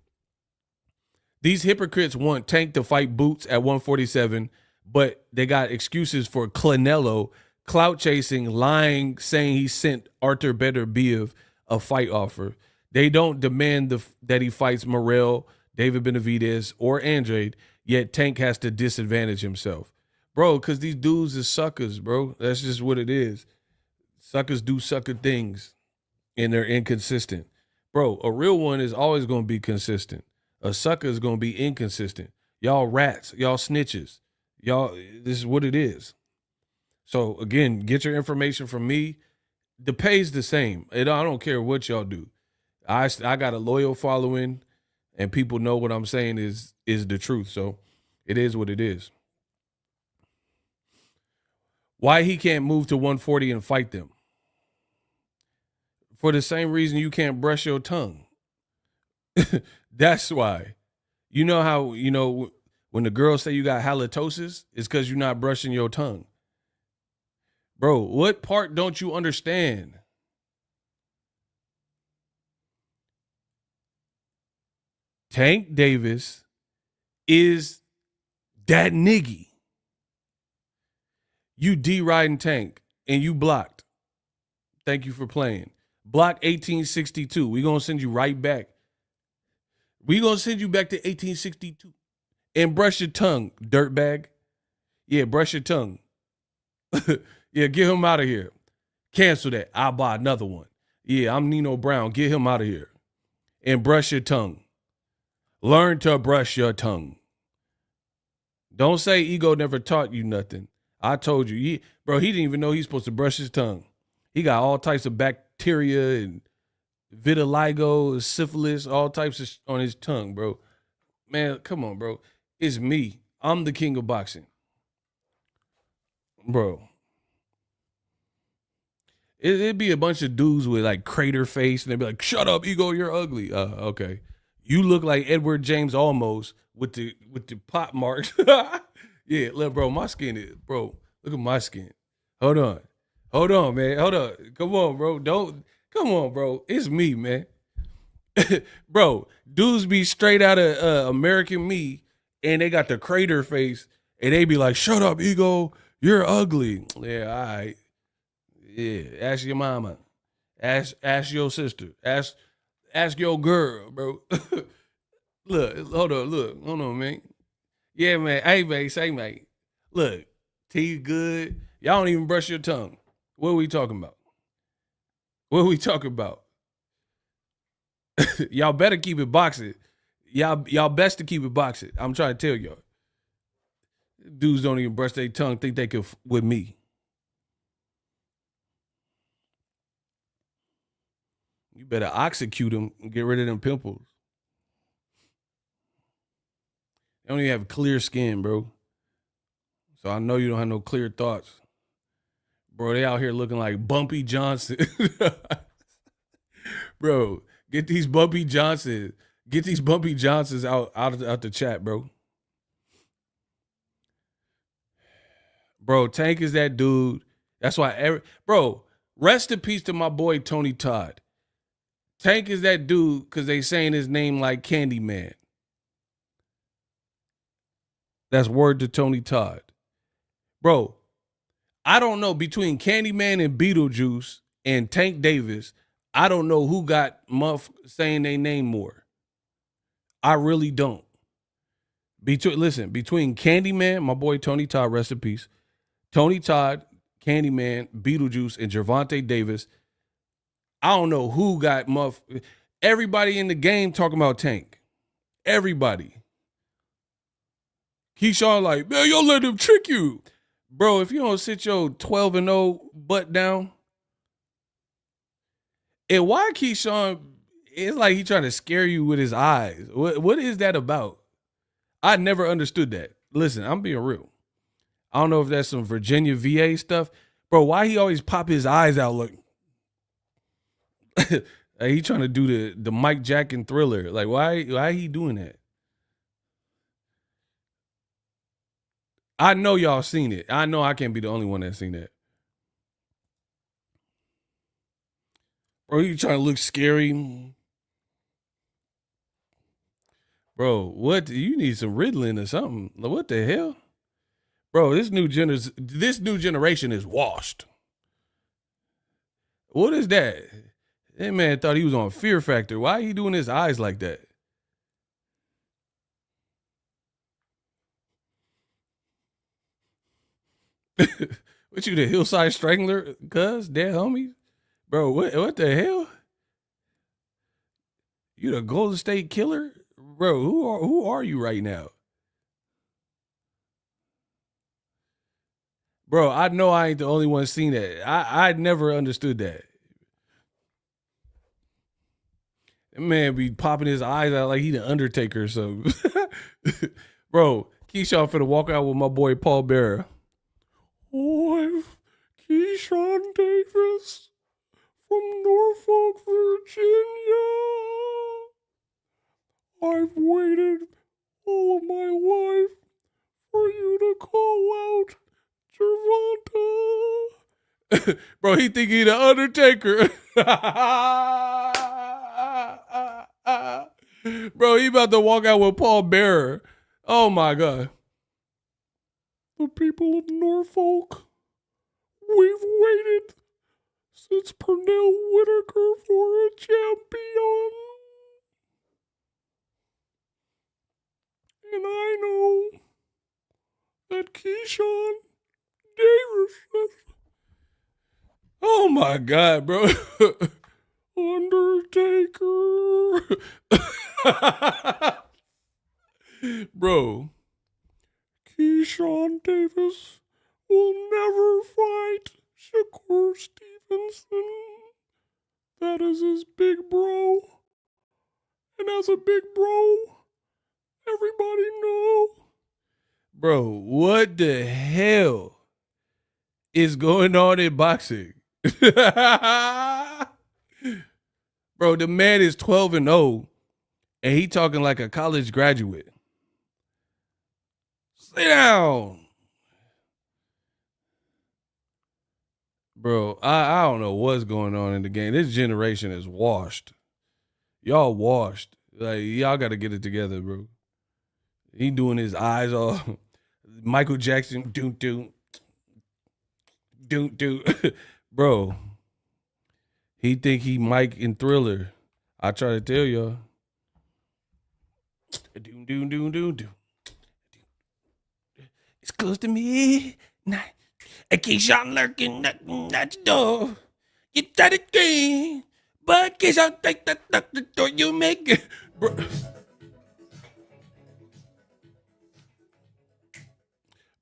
[SPEAKER 1] These hypocrites want Tank to fight Boots at 147, but they got excuses for Canelo, clout chasing, lying, saying he sent Arthur Beterbiev a fight offer. They don't demand that he fights Morrell, David Benavidez, or Andrade, yet Tank has to disadvantage himself. Bro, because these dudes is suckers, bro. That's just what it is. Suckers do sucker things, and they're inconsistent. Bro, a real one is always going to be consistent. A sucker is going to be inconsistent. Y'all rats. Y'all snitches. Y'all, this is what it is. So, again, get your information from me. The pay's the same. I don't care what y'all do. I got a loyal following, and people know what I'm saying is the truth. So, it is what it is. Why he can't move to 140 and fight them? For the same reason you can't brush your tongue. That's why. You know how, when the girls say you got halitosis, it's because you're not brushing your tongue. Bro, what part don't you understand? Tank Davis is that niggy. You D-riding Tank, and you blocked. Thank you for playing. Block 1862. We're going to send you right back. We're going to send you back to 1862. And brush your tongue, dirtbag. Yeah, brush your tongue. Yeah, get him out of here. Cancel that. I'll buy another one. Yeah, I'm Nino Brown. Get him out of here. And brush your tongue. Learn to brush your tongue. Don't say Ego never taught you nothing. I told you. He didn't even know he's supposed to brush his tongue. He got all types of bacteria and vitiligo, syphilis, all types of on his tongue, bro. Man, come on, bro. It's me. I'm the king of boxing. Bro. It'd be a bunch of dudes with like crater face, and they'd be like, shut up, Ego, you're ugly. Okay. You look like Edward James almost with the pot marks. Yeah, look, bro, my skin is, bro, look at my skin. Hold on, man. Hold on. Come on, bro. Come on, bro. It's me, man. Bro, dudes be straight out of American Me, and they got the crater face, and they be like, shut up, Ego, you're ugly. Yeah, all right. Yeah, ask your mama. Ask your sister. Ask your girl, bro. Hold on, man. Yeah, man. Hey, man, say, mate. Look, teeth good. Y'all don't even brush your tongue. What are we talking about? Y'all better keep it boxing. Y'all best to keep it boxing. I'm trying to tell y'all. Dudes don't even brush their tongue, think they could with me. You better oxecute them and get rid of them pimples. They don't even have clear skin, bro. So I know you don't have no clear thoughts. Bro, they out here looking like Bumpy Johnson. Bro, get these Bumpy Johnsons. Get these Bumpy Johnsons out the chat, bro. Bro, Tank is that dude. That's why bro, rest in peace to my boy Tony Todd. Tank is that dude because they saying his name like Candyman. That's word to Tony Todd. Bro, I don't know, between Candyman and Beetlejuice and Tank Davis, I don't know who got muff saying their name more. I really don't. Between Candyman, my boy Tony Todd, rest in peace, Tony Todd, Candyman, Beetlejuice, and Gervonta Davis, I don't know who got muff. Everybody in the game talking about Tank. Everybody. Keyshawn like, man, y'all let him trick you. Bro, if you don't sit your 12-0 butt down, and why Keyshawn, it's like he trying to scare you with his eyes. What is that about? I never understood that. Listen, I'm being real. I don't know if that's some Virginia VA stuff. Bro, why he always pop his eyes out like he trying to do the Mike Jack and Thriller. Like, why he doing that? I know y'all seen it. I know I can't be the only one that's seen that. Bro, you trying to look scary? Bro, what? You need some Ritalin or something. What the hell? Bro, this new generation is washed. What is that? That man thought he was on Fear Factor. Why are he doing his eyes like that? What you, the Hillside Strangler? Cuz, dead homie? Bro, what the hell? You the Golden State Killer? Bro, who are you right now? Bro, I know I ain't the only one seen that. I never understood that. That man be popping his eyes out like he the Undertaker or something. Bro, Keyshawn finna walk out with my boy Paul Bearer. Oh, I'm Keyshawn Davis from Norfolk, Virginia. I've waited all of my life for you to call out Gervonta. Bro, he think he the Undertaker. Bro, he about to walk out with Paul Bearer. Oh my God. The people of Norfolk, we've waited since Pernell Whitaker for a champion. And I know that Keyshawn Davis. Oh my God, bro. Undertaker. Bro, Keyshawn Davis will never fight Shakur Stevenson. That is his big bro. And as a big bro, everybody know. Bro, what the hell is going on in boxing? Bro, the man is 12-0, and he talking like a college graduate. Sit down. Bro, I don't know what's going on in the game. This generation is washed. Y'all washed. Like, y'all got to get it together, bro. He doing his eyes off. Michael Jackson, do. Bro, he think he Mike in Thriller. I try to tell y'all. Do. It's close to me. I keep Keyshawn lurking at the door. You tried it again, but Keyshawn take the door you make it.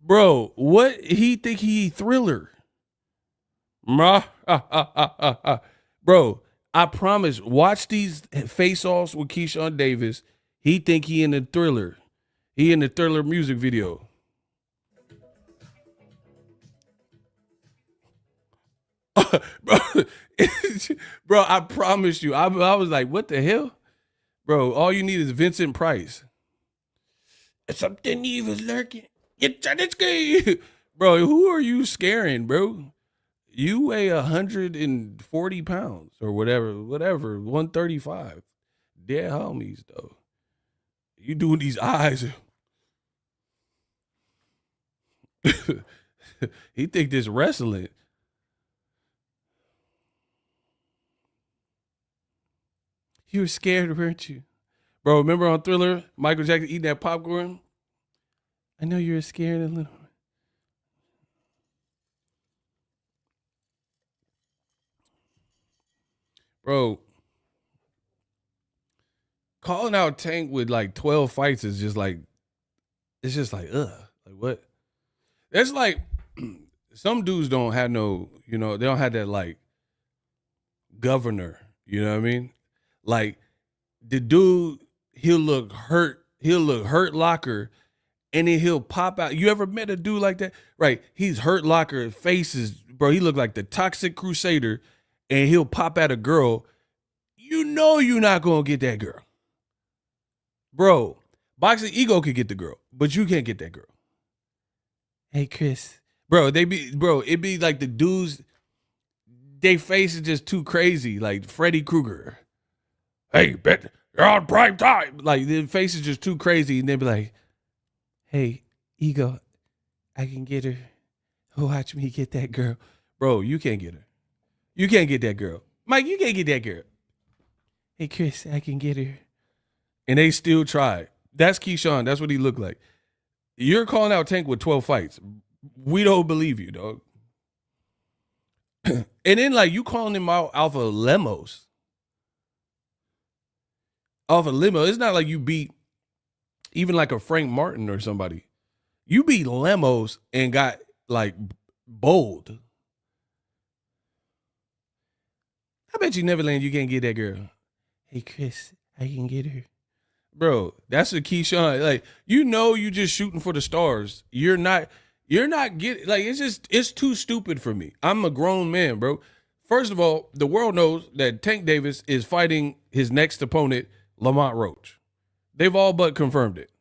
[SPEAKER 1] Bro, what he think he Thriller? Bro, I promise. Watch these face-offs with Keyshawn Davis. He think he in the Thriller. He in the Thriller music video. bro, bro, I promise you. I was like, what the hell? Bro, all you need is Vincent Price. Something evil lurking. It's good. Bro, who are you scaring, bro? You weigh 140 pounds or whatever, 135. Dead homies, though. You doing these eyes. He think this wrestling. You were scared, weren't you? Bro, remember on Thriller, Michael Jackson eating that popcorn? I know you were scared a little. Bro, calling out Tank with like 12 fights is just like, it's just like, ugh. Like what? It's like, some dudes don't have no, they don't have that like governor, you know what I mean? Like the dude, he'll look hurt locker, and then he'll pop out. You ever met a dude like that? Right. He's hurt locker, faces, bro. He look like the Toxic Crusader, and he'll pop at a girl. You know you're not gonna get that girl. Bro, Boxingego could get the girl, but you can't get that girl. Hey Chris. Bro, it'd be like the dudes, they face is just too crazy, like Freddy Krueger. Hey, bet you're on prime time. Like the face is just too crazy, and they'd be like, hey, Ego, I can get her. Watch me get that girl. Bro, you can't get her. You can't get that girl. Mike, you can't get that girl. Hey, Chris, I can get her. And they still try. That's Keyshawn. That's what he looked like. You're calling out Tank with 12 fights. We don't believe you, dog. And then, like, you calling him out Alpha Lemos. Alpha Limo. It's not like you beat even like a Frank Martin or somebody. You beat Lemos and got, like, bold. I bet you Neverland you can't get that girl. Hey, Chris, I can get her. Bro, that's a Keyshawn. Like, you just shooting for the stars. You're not getting, like, it's too stupid for me. I'm a grown man, bro. First of all, the world knows that Tank Davis is fighting his next opponent, Lamont Roach. They've all but confirmed it.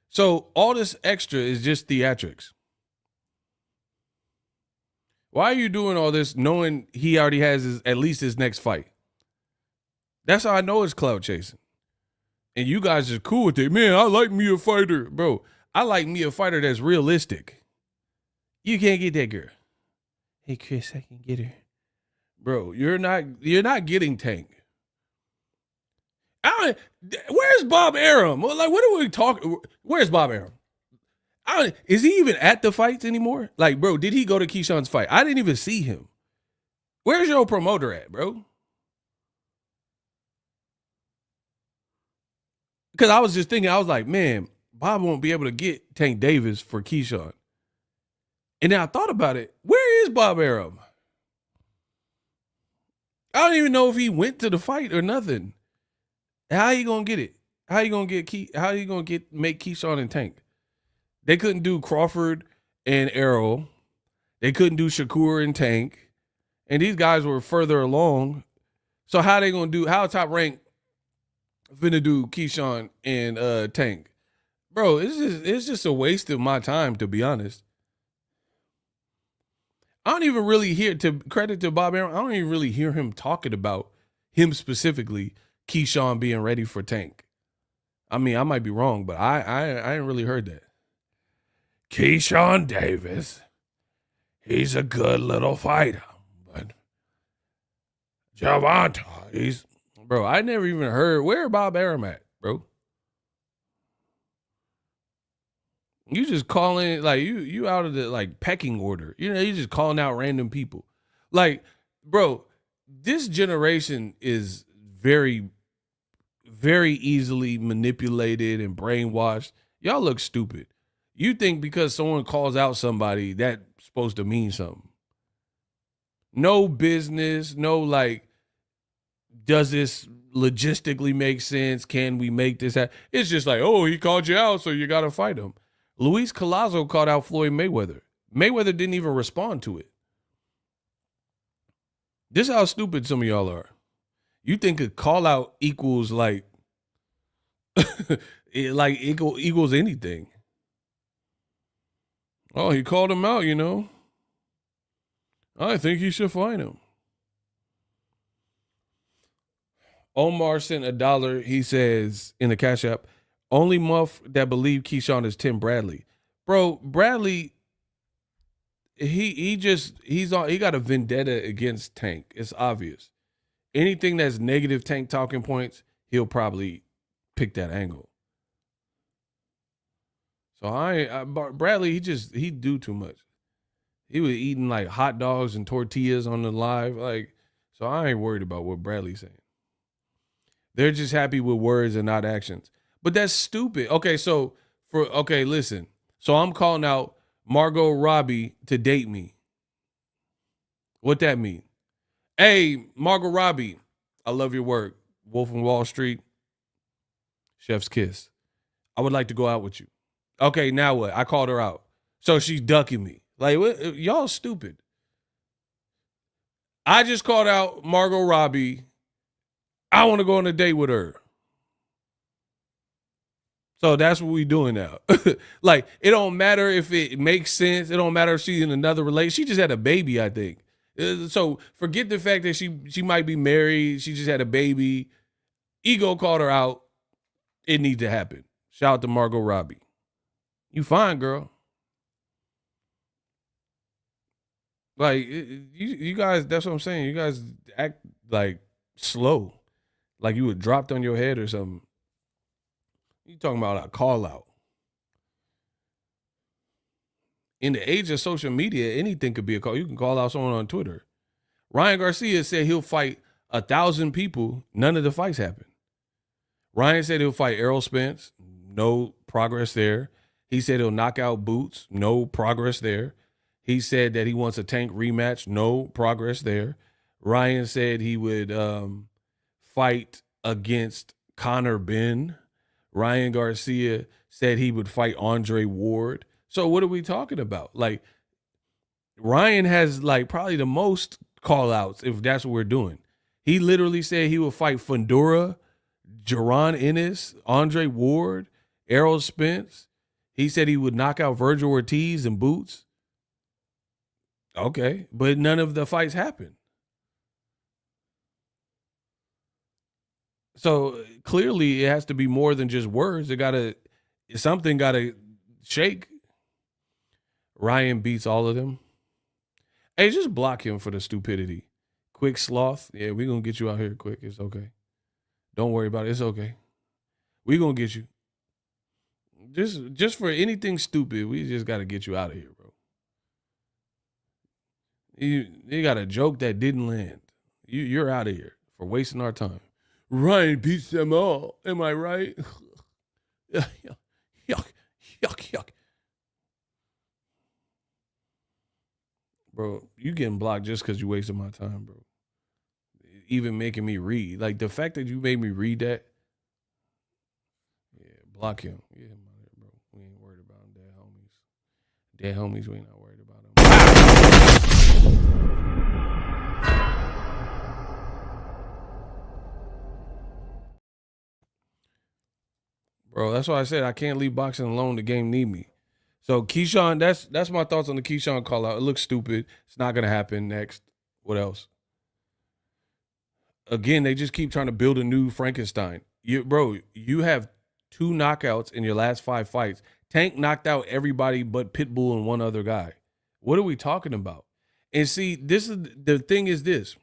[SPEAKER 1] So all this extra is just theatrics. Why are you doing all this knowing he already has at least his next fight? That's how I know it's clout chasing. And you guys are cool with it. Man, I like me a fighter. Bro, I like me a fighter that's realistic. You can't get that girl. Hey, Chris, I can get her. Bro, you're not getting Tank. Where's Bob Arum? Like, what are we talking? Where's Bob Arum? Is he even at the fights anymore? Like, bro, did he go to Keyshawn's fight? I didn't even see him. Where's your promoter at, bro? Because I was just thinking, I was like, man, Bob won't be able to get Tank Davis for Keyshawn. And then I thought about it. Where is Bob Arum? I don't even know if he went to the fight or nothing. How you gonna get it? How you gonna make Keyshawn and Tank? They couldn't do Crawford and Errol. They couldn't do Shakur and Tank. And these guys were further along. So how they gonna do? How Top Rank finna do Keyshawn and Tank? Bro, it's just a waste of my time, to be honest. I don't even really hear, to credit to Bob Arum, I don't even really hear him talking about him specifically, Keyshawn being ready for Tank. I mean, I might be wrong, but I ain't really heard that. Keyshawn Davis, he's a good little fighter, but Gervonta, bro, I never even heard, where Bob Arum at, bro? You just calling, like, you out of the, like, pecking order. You just calling out random people. Like, bro, this generation is very, very easily manipulated and brainwashed. Y'all look stupid. You think because someone calls out somebody, that's supposed to mean something. No business, no, like, does this logistically make sense? Can we make this happen? It's just like, oh, he called you out, so you got to fight him. Luis Collazo called out Floyd Mayweather. Mayweather didn't even respond to it. This is how stupid some of y'all are. You think a call out equals like, equals anything. Oh, he called him out, I think he should fight him. Omar sent $1. He says in the Cash App, only muff that believe Keyshawn is Tim Bradley. Bro, Bradley, he got a vendetta against Tank. It's obvious. Anything that's negative Tank talking points, he'll probably pick that angle. So Bradley, he do too much. He was eating like hot dogs and tortillas on the live, so I ain't worried about what Bradley's saying. They're just happy with words and not actions. But that's stupid. Okay, listen. So I'm calling out Margot Robbie to date me. What that mean? Hey, Margot Robbie, I love your work. Wolf of Wall Street, Chef's Kiss. I would like to go out with you. Okay, now what? I called her out. So she's ducking me. Like, what? Y'all stupid. I just called out Margot Robbie. I want to go on a date with her. So that's what we doing now. Like, it don't matter if it makes sense. It don't matter if she's in another relationship. She just had a baby, I think. So forget the fact that she might be married. She just had a baby. Ego called her out. It needs to happen. Shout out to Margot Robbie. You fine, girl. Like, you guys, that's what I'm saying. You guys act like slow. Like you were dropped on your head or something. You talking about a call out. In the age of social media, anything could be a call. You can call out someone on Twitter. Ryan Garcia said he'll fight 1,000 people. None of the fights happen. Ryan said he'll fight Errol Spence. No progress there. He said he'll knock out Boots. No progress there. He said that he wants a Tank rematch. No progress there. Ryan said he would fight against Conor Benn. Ryan Garcia said he would fight Andre Ward. So what are we talking about? Like, Ryan has like probably the most call outs if that's what we're doing. He literally said he would fight Fundora, Jaron Ennis, Andre Ward, Errol Spence. He said he would knock out Virgil Ortiz and Boots. Okay, but none of the fights happened. So clearly it has to be more than just words. Something gotta shake. Ryan beats all of them. Hey, just block him for the stupidity. Quick sloth. Yeah, we're gonna get you out here quick. It's okay. Don't worry about it. It's okay. We're gonna get you. Just for anything stupid, we just gotta get you out of here, bro. You got a joke that didn't land. You're out of here for wasting our time. Ryan beats them all. Am I right? Yuck. Bro, you getting blocked just because you wasted my time, bro. Even making me read. Like, the fact that you made me read that, yeah, block him. Yeah, bro. We ain't worried about him. Dead homies, we ain't not worried about him. Bro, that's why I said I can't leave boxing alone. The game need me. So Keyshawn, that's my thoughts on the Keyshawn call out. It looks stupid. It's not gonna happen. Next. What else? Again, they just keep trying to build a new Frankenstein. You have 2 knockouts in your last 5 fights. Tank knocked out everybody but Pitbull and one other guy. What are we talking about? And see, the thing is this.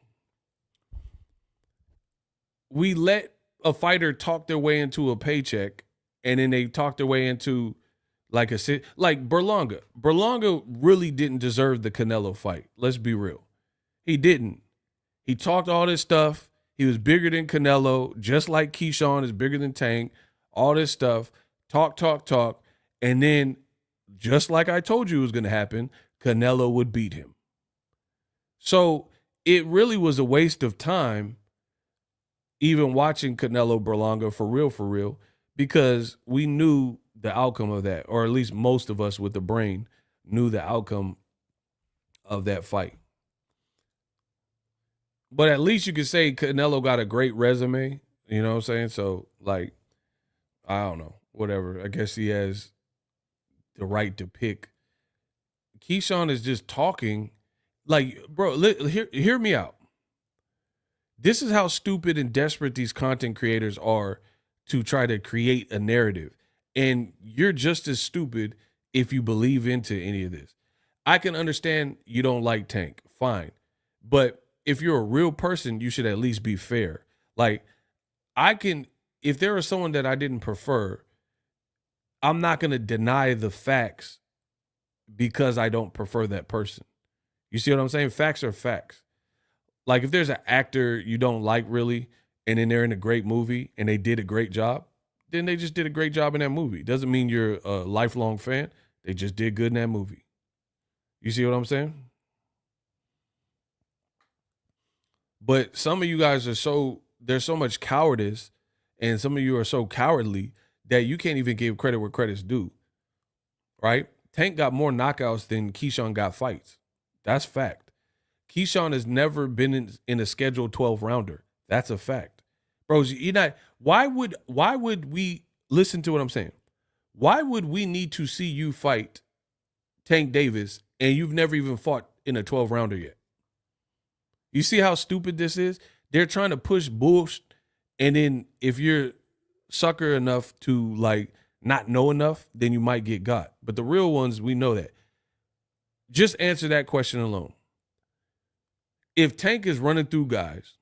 [SPEAKER 1] We let a fighter talk their way into a paycheck, and then they talk their way into like Berlanga. Berlanga really didn't deserve the Canelo fight. Let's be real. He didn't. He talked all this stuff. He was bigger than Canelo, just like Keyshawn is bigger than Tank. All this stuff. Talk. And then, just like I told you was going to happen, Canelo would beat him. So it really was a waste of time even watching Canelo Berlanga for real, because we knew the outcome of that, or at least most of us with the brain knew the outcome of that fight. But at least you could say Canelo got a great resume. You know what I'm saying? So, like, I don't know. Whatever. I guess he has the right to pick. Keyshawn is just talking. Like, bro, hear me out. This is how stupid and desperate these content creators are to try to create a narrative. And you're just as stupid if you believe into any of this. I can understand you don't like Tank. Fine. But if you're a real person, you should at least be fair. Like, if there is someone that I didn't prefer, I'm not going to deny the facts because I don't prefer that person. You see what I'm saying? Facts are facts. Like, if there's an actor you don't like really, and then they're in a great movie and they did a great job, then they just did a great job in that movie. Doesn't mean you're a lifelong fan. They just did good in that movie. You see what I'm saying? But some of you guys there's so much cowardice, and some of you are so cowardly that you can't even give credit where credit's due, right? Tank got more knockouts than Keyshawn got fights. That's fact. Keyshawn has never been in a scheduled 12 rounder. That's a fact. Bros, why would we listen to what I'm saying? Why would we need to see you fight Tank Davis and you've never even fought in a 12 rounder yet? You see how stupid this is? They're trying to push bullshit, and then if you're sucker enough to like not know enough, then you might get got. But the real ones, we know that. Just answer that question alone. If Tank is running through guys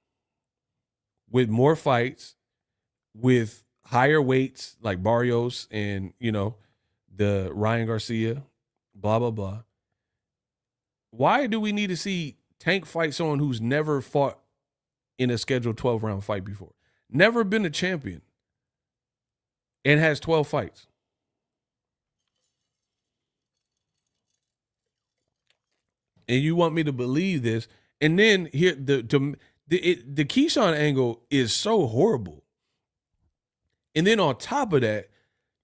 [SPEAKER 1] with more fights, with higher weights like Barrios and, the Ryan Garcia, blah, blah, blah, why do we need to see Tank fight someone who's never fought in a scheduled 12-round fight before? Never been a champion and has 12 fights. And you want me to believe this? And then here the Keyshawn angle is so horrible. And then on top of that,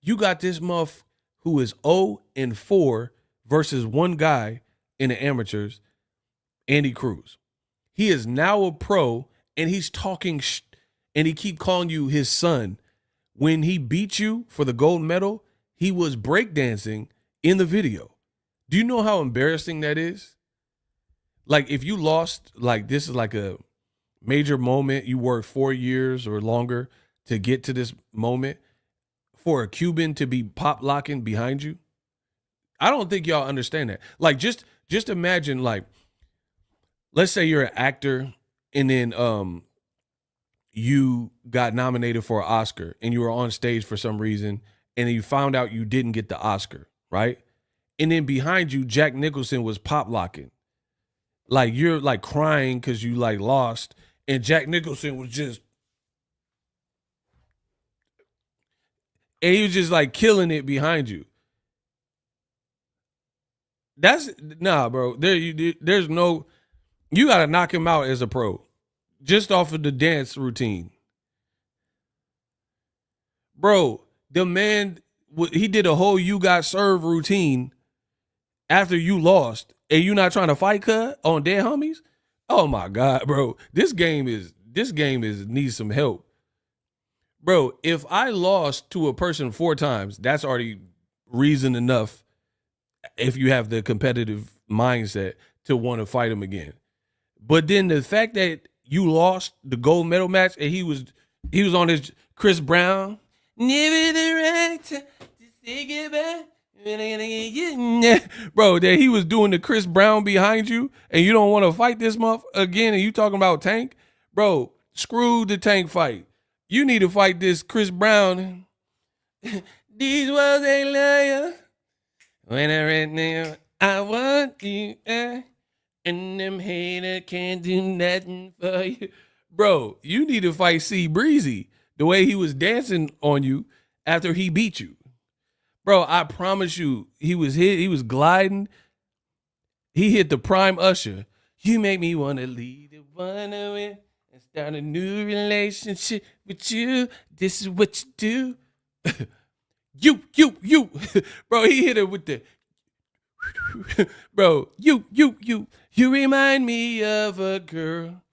[SPEAKER 1] you got this muff who is 0-4 versus one guy in the amateurs, Andy Cruz. He is now a pro, and he's talking and he keep calling you his son. When he beat you for the gold medal, he was breakdancing in the video. Do you know how embarrassing that is? Like, if you lost, like, this is like a major moment. You worked 4 years or longer to get to this moment for a Cuban to be pop locking behind you. I don't think y'all understand that. Like, just imagine, like, let's say you're an actor and then you got nominated for an Oscar and you were on stage for some reason and you found out you didn't get the Oscar, right? And then behind you, Jack Nicholson was pop locking. Like, you're like crying because you like lost, and Jack Nicholson was just, and he was just like killing it behind you. That's bro. There's no, you got to knock him out as a pro just off of the dance routine. Bro, the man, he did a whole you got served routine after you lost, and you not trying to fight on Dead Homies? Oh my God, bro. This game needs some help. Bro, if I lost to a person 4 times, that's already reason enough if you have the competitive mindset to want to fight him again. But then the fact that you lost the gold medal match and he was on his Chris Brown, never the right to say goodbye. Bro, that he was doing the Chris Brown behind you and you don't want to fight this month again and you talking about Tank? Bro, screw the Tank fight. You need to fight this Chris Brown. These was a liar. When I read now, I want you, and them haters can't do nothing for you. Bro, you need to fight C Breezy the way he was dancing on you after he beat you. Bro, I promise you, he was gliding. He hit the prime Usher. You make me want to leave the one away. and start a new relationship with you. This is what you do. You. Bro, he hit it with the bro, you remind me of a girl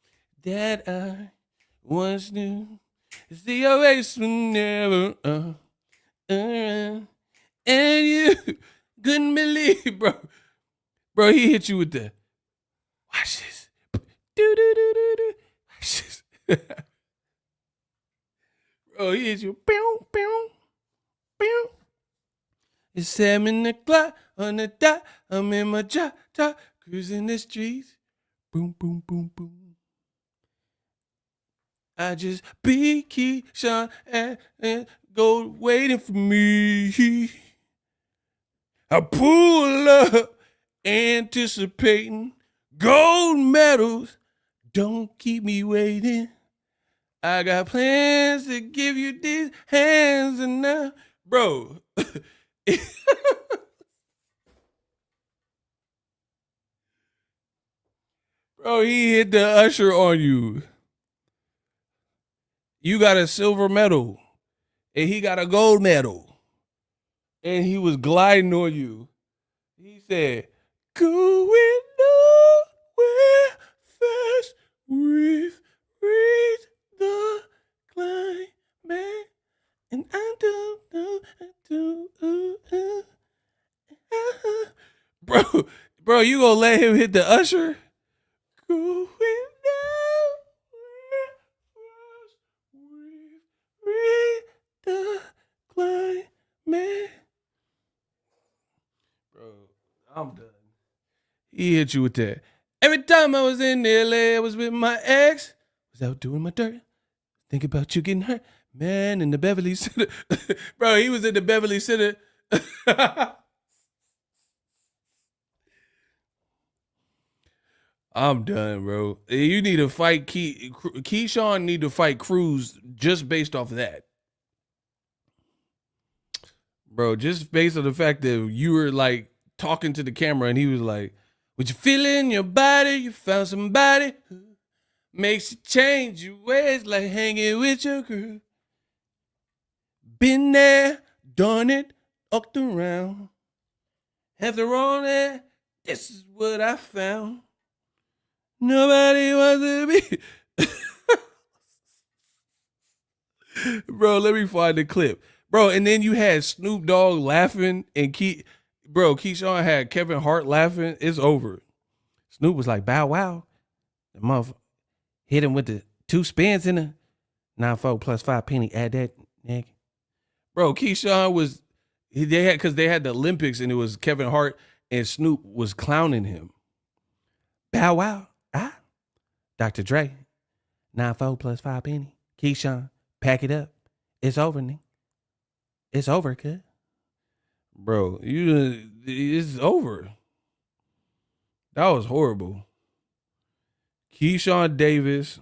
[SPEAKER 1] that I once knew. It's the always never and you couldn't believe, bro. Bro, he hit you with the watch this. Do. Watch this. Bro, he hit you. Pew. It's 7 o'clock on the dot. I'm in my job, cruising the streets. Boom. I just be Keyshawn and go waiting for me. I pull up, anticipating gold medals. Don't keep me waiting. I got plans to give you these hands and now, bro. Bro, he hit the usher on you. You got a silver medal, and he got a gold medal, and he was gliding on you. He said, "Going nowhere fast with the climate, and I don't know how to." Bro, you gonna let him hit the usher? Going nowhere with the climate. Bro, I'm done. He hit you with that. Every time I was in LA, I was with my ex. Was out doing my dirt. Think about you getting hurt. Man, in the Beverly Center. Bro, he was in the Beverly Center. I'm done, bro. You need to fight Keyshawn need to fight Cruz just based off of that. Bro, just based on the fact that you were like talking to the camera and he was like, "What you feel in your body? You found somebody who makes you change your ways, like hanging with your girl. Been there, done it, walked around. After all that, this is what I found. Nobody wants to be." Bro, let me find the clip. Bro, and then you had Snoop Dogg laughing and Keyshawn had Kevin Hart laughing. It's over. Snoop was like, "Bow wow." The motherfucker hit him with the 2 spins in the 9-4 plus 5 penny. Add that, nigga. Bro, Keyshawn was because they had the Olympics and it was Kevin Hart and Snoop was clowning him. Bow wow. Dr. Dre. 9-4 plus 5 penny. Keyshawn, pack it up. It's over, nigga. It's over, kid. Bro, it's over. That was horrible. Keyshawn Davis.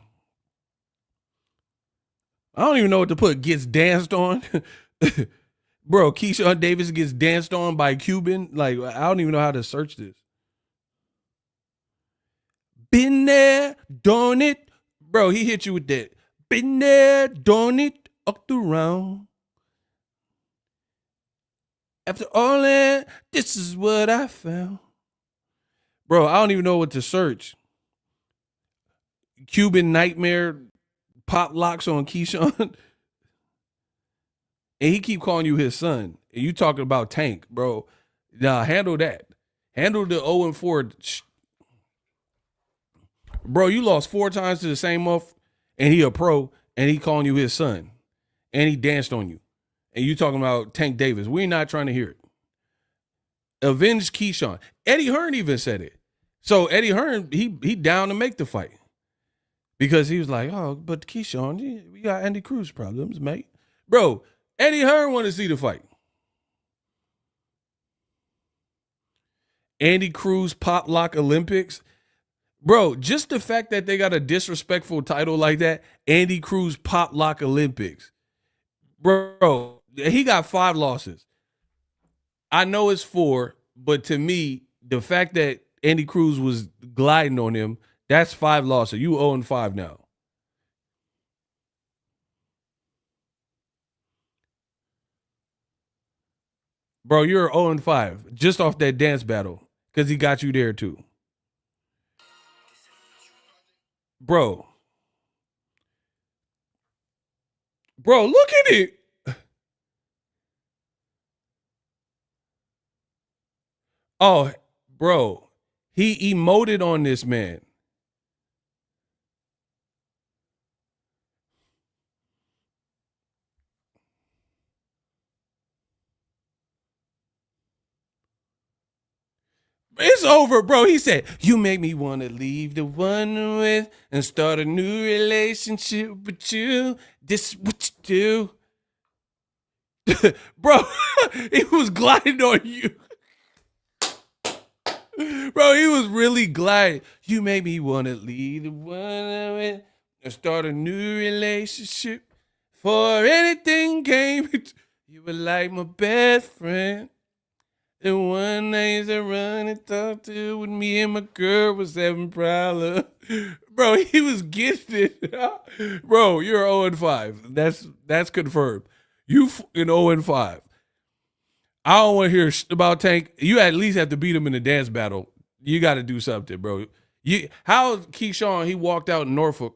[SPEAKER 1] I don't even know what to put. Gets danced on. Bro, Keyshawn Davis gets danced on by Cuban. Like, I don't even know how to search this. Been there, done it. Bro, he hit you with that. Been there, done it, up around. After all that, this is what I found. Bro, I don't even know what to search. Cuban Nightmare pop locks on Keyshawn. And he keep calling you his son. And you talking about Tank, bro. Nah, handle that. Handle the 0-4. Bro, you lost 4 times to the same month, and he a pro, and he calling you his son. And he danced on you. And you talking about Tank Davis. We're not trying to hear it. Avenge Keyshawn. Eddie Hearn even said it. So Eddie Hearn, he down to make the fight. Because he was like, "Oh, but Keyshawn, we got Andy Cruz problems, mate." Bro, Eddie Hearn want to see the fight. Andy Cruz Pop Lock Olympics. Bro, just the fact that they got a disrespectful title like that, Andy Cruz Pop Lock Olympics. Bro, he got 5 losses. I know it's 4, but to me, the fact that Andy Cruz was gliding on him, that's 5 losses. You 0-5 now. Bro, you're 0-5 just off that dance battle because he got you there too. Bro. Bro, look at it. Oh, bro. He emoted on this man. It's over, bro. He said, "You make me want to leave the one with and start a new relationship with you. This is what you do." Bro, he was gliding on you. Bro, he was really gliding. You make me want to leave the one with and start a new relationship. For anything came, you were like my best friend. The one night that run and talk to with me and my girl was having problems. Bro, he was gifted. Bro, you're 0-5. That's confirmed. You in 0-5. I don't want to hear about Tank. You at least have to beat him in a dance battle. You got to do something, bro. How Keyshawn, he walked out in Norfolk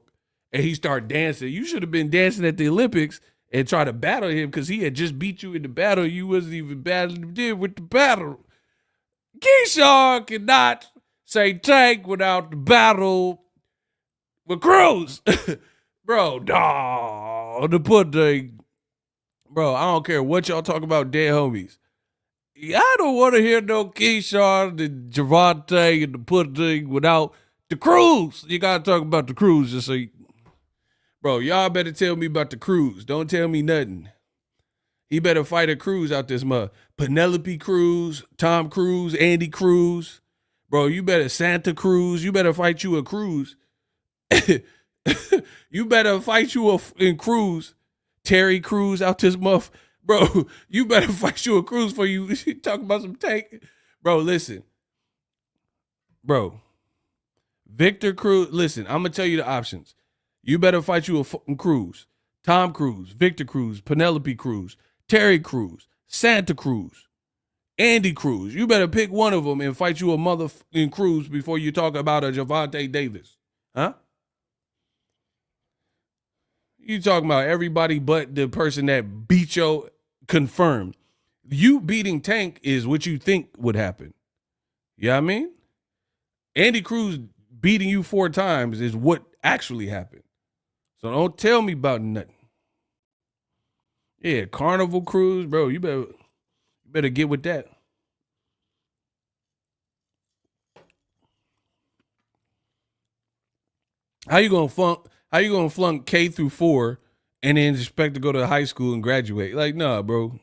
[SPEAKER 1] and he started dancing. You should have been dancing at the Olympics and try to battle him because he had just beat you in the battle. You wasn't even battling him with the battle. Keyshawn cannot say Tank without the battle with Cruz. Bro, the pudding. Bro, I don't care what y'all talk about dead homies. I don't want to hear no Keyshawn, the Gervonta, and the pudding without the Cruz. You got to talk about the Cruz just so you, bro, y'all better tell me about the Cruz. Don't tell me nothing. He better fight a Cruz out this mud. Penelope Cruz, Tom Cruise, Andy Cruz. Bro, you better Santa Cruz. You better fight you a Cruz. You better fight you in Cruz. Terry Cruz out this muff. Bro, you better fight you a Cruz for you talk about some Tank. Bro, listen. Bro. Victor Cruz. Listen, I'm going to tell you the options. You better fight you a fucking Cruz. Tom Cruise, Victor Cruz, Penelope Cruz, Terry Cruz, Santa Cruz, Andy Cruz. You better pick one of them and fight you a motherfucking Cruz before you talk about a Gervonta Davis. Huh? You talking about everybody but the person that beat your confirmed. You beating Tank is what you think would happen. You know what I mean? Andy Cruz beating you 4 times is what actually happened. So don't tell me about nothing. Yeah, Carnival Cruise, bro. You better get with that. How you gonna flunk K through 4 and then expect to go to high school and graduate? Like, nah, bro.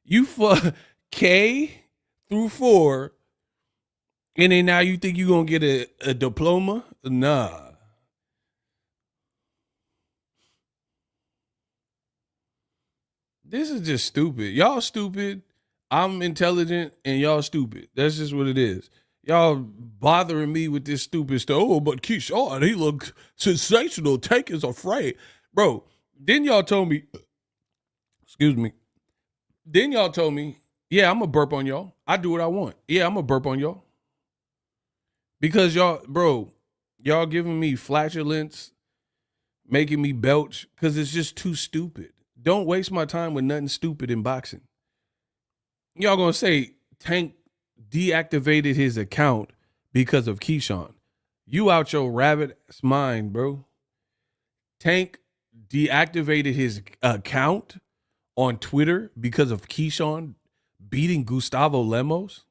[SPEAKER 1] You K through 4, and then now you think you gonna get a diploma? Nah. This is just stupid. Y'all stupid. I'm intelligent, and y'all stupid. That's just what it is. Y'all bothering me with this stupid stuff. Oh, but Keyshawn, he looked sensational. Tank is afraid. Bro, then y'all told me, excuse me, then y'all told me, yeah, I'm going to burp on y'all. I do what I want. Yeah, I'm going to burp on y'all. Because y'all giving me flatulence, making me belch, because it's just too stupid. Don't waste my time with nothing stupid in boxing. Y'all going to say Tank deactivated his account because of Keyshawn. You out your rabbit mind, bro. Tank deactivated his account on Twitter because of Keyshawn beating Gustavo Lemos.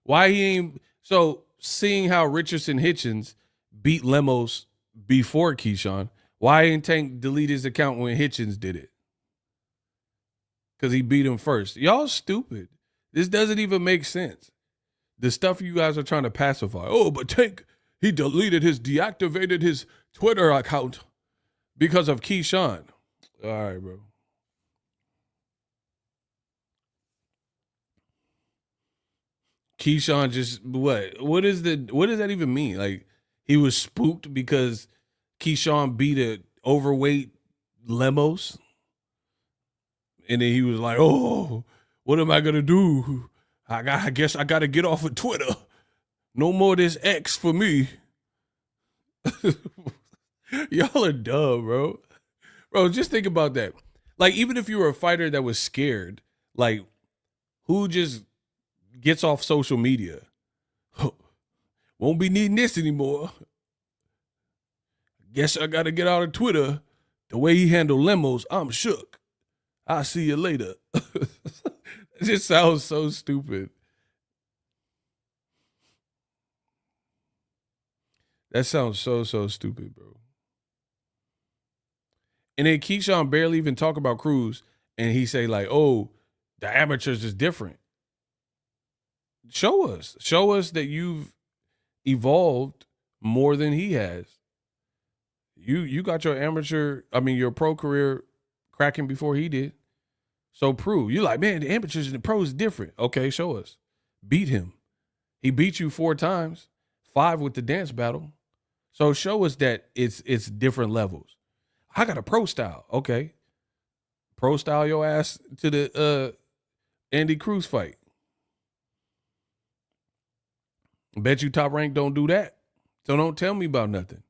[SPEAKER 1] Why he ain't so seeing how Richardson Hitchens beat Lemos before Keyshawn, why ain't Tank delete his account when Hitchens did it? Because he beat him first. Y'all stupid. This doesn't even make sense. The stuff you guys are trying to pacify. Oh, but Tank, he deactivated his Twitter account because of Keyshawn. All right, bro. Keyshawn just what? What does that even mean? Like he was spooked because Keyshawn beat a overweight Lemos, and then he was like, "Oh, What am I gonna do? I guess I gotta get off of Twitter. No more this X for me. Y'all are dumb, bro. Bro, just think about that. Like, even if you were a fighter that was scared, like, who just gets off social media? Won't be needing this anymore. Guess I gotta get out of Twitter. The way he handled limos, I'm shook. I'll see you later. It just sounds so stupid. That sounds so stupid, bro. And then Keyshawn barely even talk about Cruz, and he say like, "Oh, the amateurs is different." Show us that you've evolved more than he has. You got your pro career cracking before he did. So prove. You're like, man, the amateurs and the pros is different. Okay, show us. Beat him. He beat you 4 times, 5 with the dance battle. So show us that it's different levels. I got a pro style. Okay. Pro style your ass to the Andy Cruz fight. Bet you Top Rank don't do that. So don't tell me about nothing.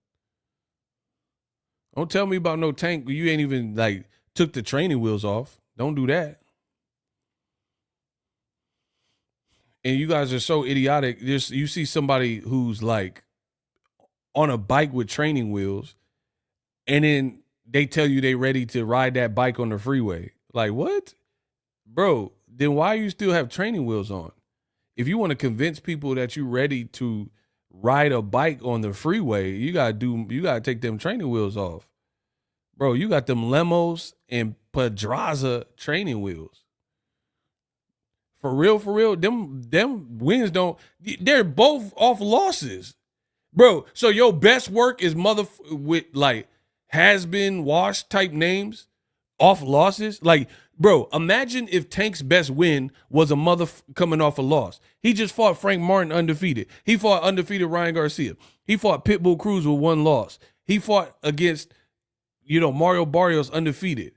[SPEAKER 1] Don't tell me about no tank. You ain't even like took the training wheels off. Don't do that. And you guys are so idiotic. You see somebody who's like on a bike with training wheels, and then they tell you they ready to ride that bike on the freeway. Like, what? Bro, then why you still have training wheels on? If you want to convince people that you're ready to ride a bike on the freeway, you gotta take them training wheels off. Bro, you got them Lemos and Pedraza training wheels. For real, them wins they're both off losses. Bro, so your best work is with like has been washed type names off losses. Like, bro, imagine if Tank's best win was a coming off a loss. He just fought Frank Martin undefeated. He fought undefeated Ryan Garcia. He fought Pitbull Cruz with 1 loss. He fought against, Mario Barrios undefeated.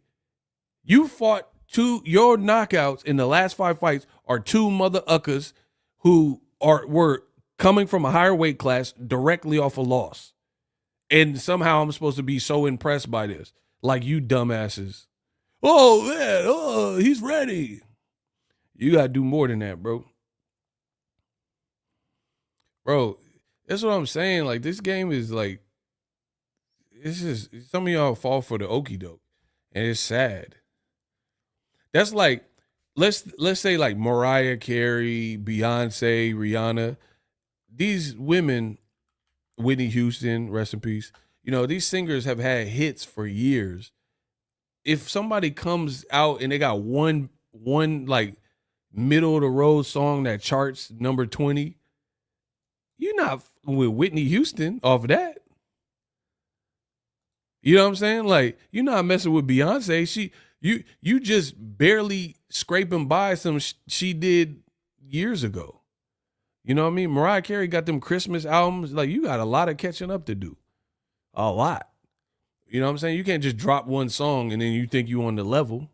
[SPEAKER 1] You fought your knockouts in the last 5 fights are 2 mother uckers who were coming from a higher weight class directly off a loss. And somehow I'm supposed to be so impressed by this. Like, you dumbasses. Oh, man, he's ready. You got to do more than that, bro. Bro, that's what I'm saying. Like, this game is like, it's just, some of y'all fall for the okie doke. And it's sad. That's like, let's say like Mariah Carey, Beyonce, Rihanna. These women, Whitney Houston, rest in peace. These singers have had hits for years. If somebody comes out and they got one like middle of the road song that charts number 20, you're not with Whitney Houston off of that. You know what I'm saying? Like, you're not messing with Beyonce. You just barely scraping by some she did years ago. You know what I mean? Mariah Carey got them Christmas albums. Like, you got a lot of catching up to do. A lot. You know what I'm saying? You can't just drop one song and then you think you on the level.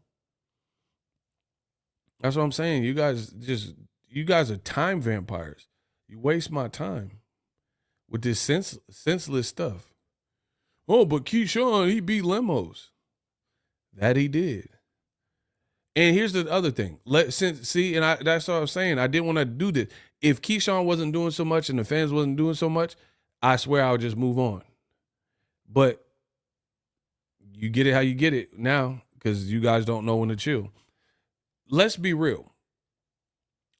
[SPEAKER 1] That's what I'm saying. You guys are time vampires. You waste my time with this senseless stuff. Oh, but Keyshawn, he beat Lemos. That he did. And here's the other thing. That's what I was saying. I didn't want to do this. If Keyshawn wasn't doing so much and the fans wasn't doing so much, I swear I would just move on. But you get it how you get it now because you guys don't know when to chill. Let's be real.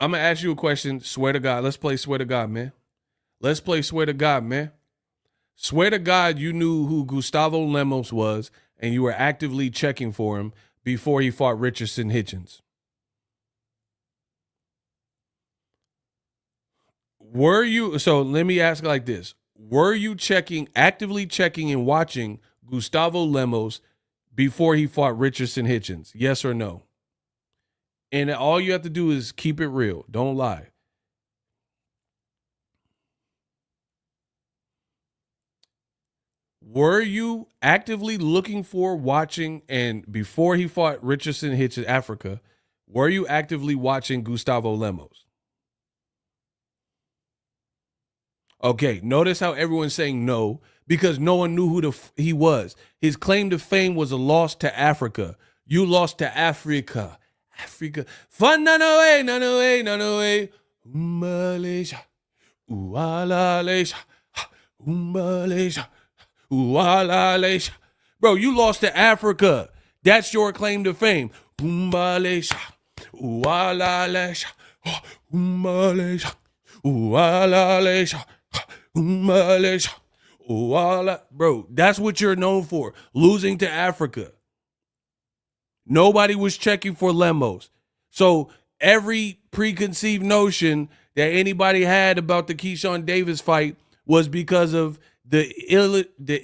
[SPEAKER 1] I'm going to ask you a question. Swear to God. Let's play Swear to God, man. Let's play Swear to God, man. Swear to God you knew who Gustavo Lemos was and you were actively checking for him before he fought Richardson Hitchens. So let me ask like this. Were you actively checking and watching Gustavo Lemos before he fought Richardson Hitchens? Yes or no? And all you have to do is keep it real. Don't lie. Were you actively looking for, watching, and before he fought Richardson Hitchens, Africa, Were you actively watching Gustavo Lemos? Okay, notice how everyone's saying no because no one knew who he was. His claim to fame was a loss to Africa. You lost to Africa. Africa. Fun nanoe, nanoe, nanoe. Malaysia. Malaysia. Malaysia. Malaysia. Bro, you lost to Africa. That's your claim to fame. Malaysia. Malaysia. Malaysia. Malaysia. Malaysia. Bro, that's what you're known for. Losing to Africa. Nobody was checking for Lemos. So every preconceived notion that anybody had about the Keyshawn Davis fight was because of the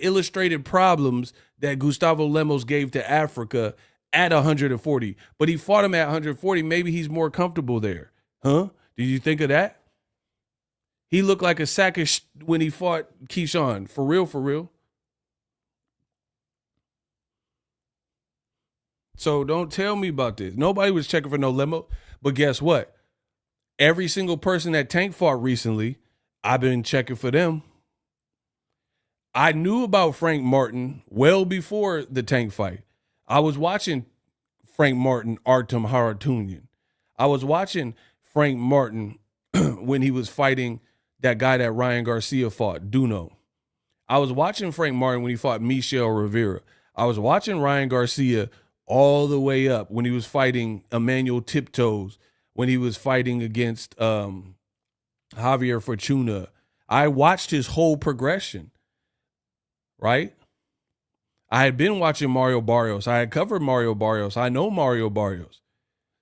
[SPEAKER 1] illustrated problems that Gustavo Lemos gave to Africa at 140. But he fought him at 140. Maybe he's more comfortable there. Huh? Did you think of that? He looked like a sack of when he fought Keyshawn. For real, for real. So don't tell me about this. Nobody was checking for no limo. But guess what? Every single person that Tank fought recently, I've been checking for them. I knew about Frank Martin well before the Tank fight. I was watching Frank Martin, Artem Haratunian. I was watching Frank Martin when he was fighting that guy that Ryan Garcia fought, Duno. I was watching Frank Martin when he fought Michel Rivera. I was watching Ryan Garcia all the way up when he was fighting Emmanuel Tiptoes, when he was fighting against Javier Fortuna. I watched his whole progression, right? I had been watching Mario Barrios. I had covered Mario Barrios. I know Mario Barrios.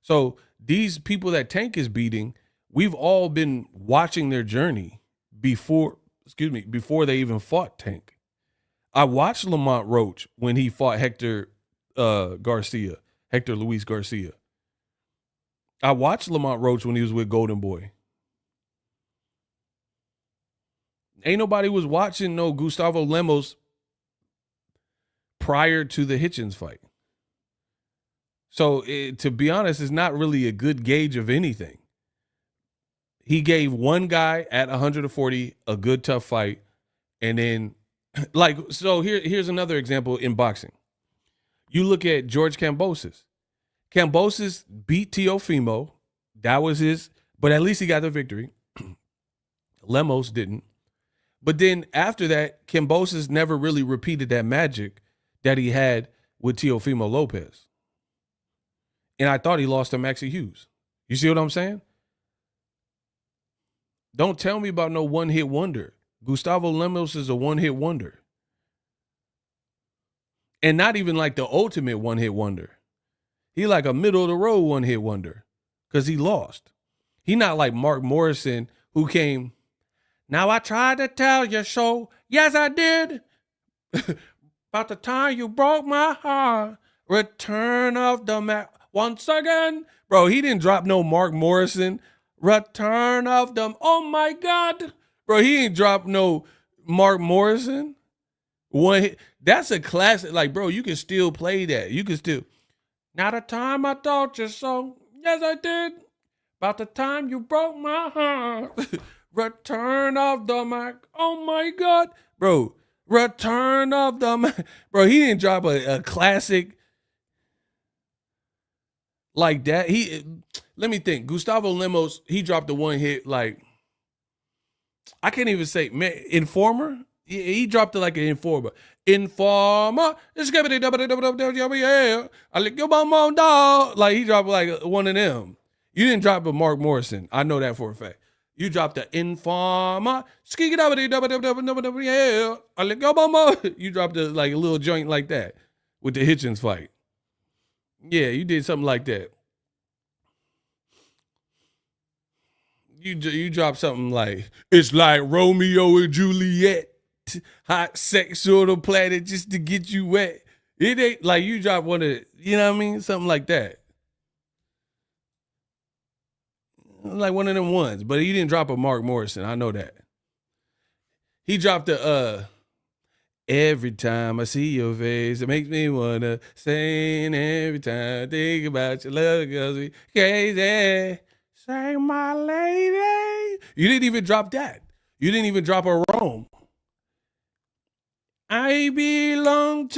[SPEAKER 1] So these people that Tank is beating, we've all been watching their journey before they even fought Tank. I watched Lamont Roach when he fought Hector Luis Garcia. I watched Lamont Roach when he was with Golden Boy. Ain't nobody was watching no Gustavo Lemos prior to the Hitchens fight. So to be honest, it's not really a good gauge of anything. He gave one guy at 140 a good tough fight, and then here's another example in boxing. You look at George Kambosos. Kambosos beat Teofimo. That was his, but at least he got the victory. Lemos didn't. But then after that, Kambosos never really repeated that magic that he had with Teofimo Lopez. And I thought he lost to Maxie Hughes. You see what I'm saying? Don't tell me about no one-hit wonder. Gustavo Lemos is a one-hit wonder. And not even like the ultimate one-hit wonder. He like a middle-of-the-road one-hit wonder because he lost. He not like Mark Morrison who came, now I tried to tell you so. Yes, I did. About the time you broke my heart. Return of the Mac. Once again. Bro, he didn't drop no Mark Morrison. Return of them. Oh, my God. Bro, he ain't dropped no Mark Morrison. One hit. That's a classic. Like, bro, you can still play that. You can still. Now the time I thought you so. Yes, I did. About the time you broke my heart. Return of the Mac. Oh, my God. Bro, Return of the Mac. Bro, he didn't drop a classic like that. Let me think. Gustavo Lemos, he dropped the one hit like, I can't even say, man, Informer? He dropped it like an Informer. Informer. It's gonna be the I like your mom dog. Like he dropped like one of them. You didn't drop a Mark Morrison. I know that for a fact. You dropped the Informer. I like your mama. You dropped like a little joint like that with the Hitchens fight. Yeah, you did something like that. You dropped something like, it's like Romeo and Juliet, hot sex on the planet just to get you wet. It ain't like you drop one of, you know what I mean? Something like that. Like one of them ones, but he didn't drop a Mark Morrison. I know that. He dropped Every time I see your face, it makes me wanna sing. Every time I think about your love, goes me crazy. Say my lady. You didn't even drop that. You didn't even drop a Rome. I belong.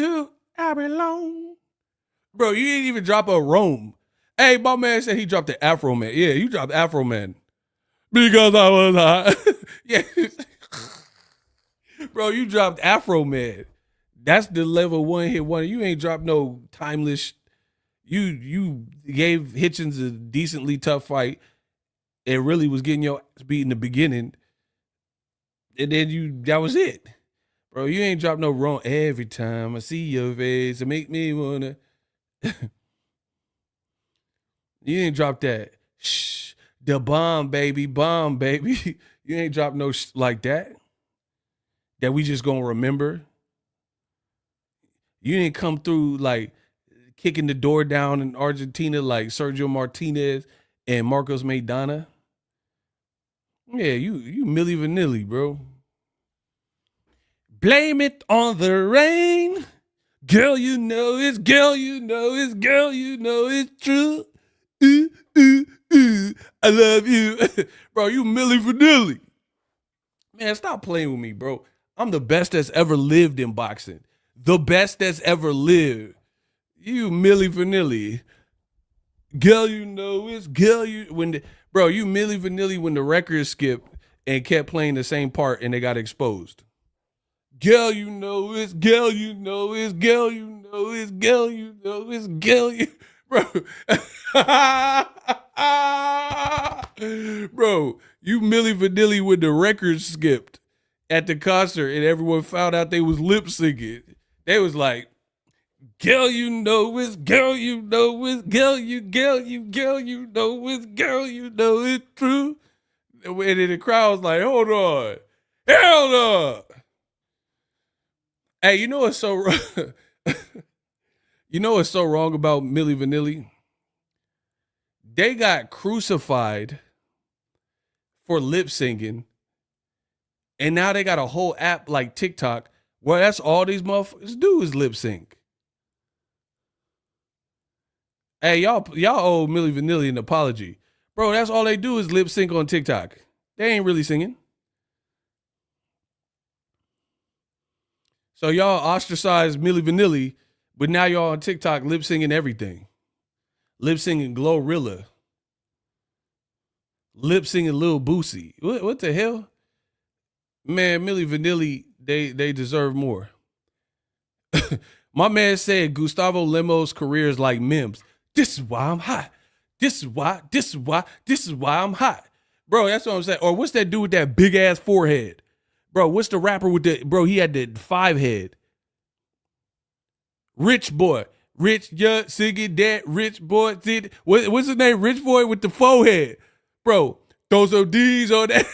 [SPEAKER 1] Bro, you didn't even drop a Rome. Hey, my man said he dropped the Afro Man. Yeah, you dropped Afro Man. Because I was hot. Yeah. Bro, you dropped Afro Man. That's the level one hit wonder. You ain't dropped no timeless. You gave Hitchens a decently tough fight. It really was getting your ass beat in the beginning. And then that was it. Bro, you ain't dropped no wrong. Every time I see your face, it make me wanna. You ain't dropped that. Shh, the bomb, baby. You ain't dropped no like that. That we just gonna remember. You didn't come through like kicking the door down in Argentina like Sergio Martinez and Marcos Maidana. Yeah, you Milli Vanilli, bro. Blame it on the rain. Girl, you know it's true. Ooh, ooh, ooh. I love you. Bro, you Milli Vanilli. Man, stop playing with me, bro. I'm the best that's ever lived in boxing. The best that's ever lived. You Milli Vanilli. Girl, you know it's bro, you Milli Vanilli when the record skipped and kept playing the same part and they got exposed. Girl, you know it's bro. Bro, you Milli Vanilli when the record skipped at the concert and everyone found out they was lip syncing. They was like, girl, you know it's true. And then the crowd was like, hold on. Hell no. Hey, you know what's so wrong? You know what's so wrong about Milli Vanilli? They got crucified for lip singing, and now they got a whole app like TikTok where that's all these motherfuckers do is lip sync. Hey, y'all owe Milli Vanilli an apology. Bro, that's all they do is lip sync on TikTok. They ain't really singing. So y'all ostracized Milli Vanilli, but now y'all on TikTok lip singing everything. Lip singing Glorilla. Lip singing Lil Boosie. What the hell? Man, Milli Vanilli, they deserve more. My man said Gustavo Lemo's career is like Mims. This is why I'm hot. This is why I'm hot. Bro, that's what I'm saying. Or what's that dude with that big ass forehead? Bro, what's the rapper with he had the 5 head. Rich boy. Rich, yeah, singing that, rich boy. What's his name? Rich boy with the forehead. Bro, those are D's on that.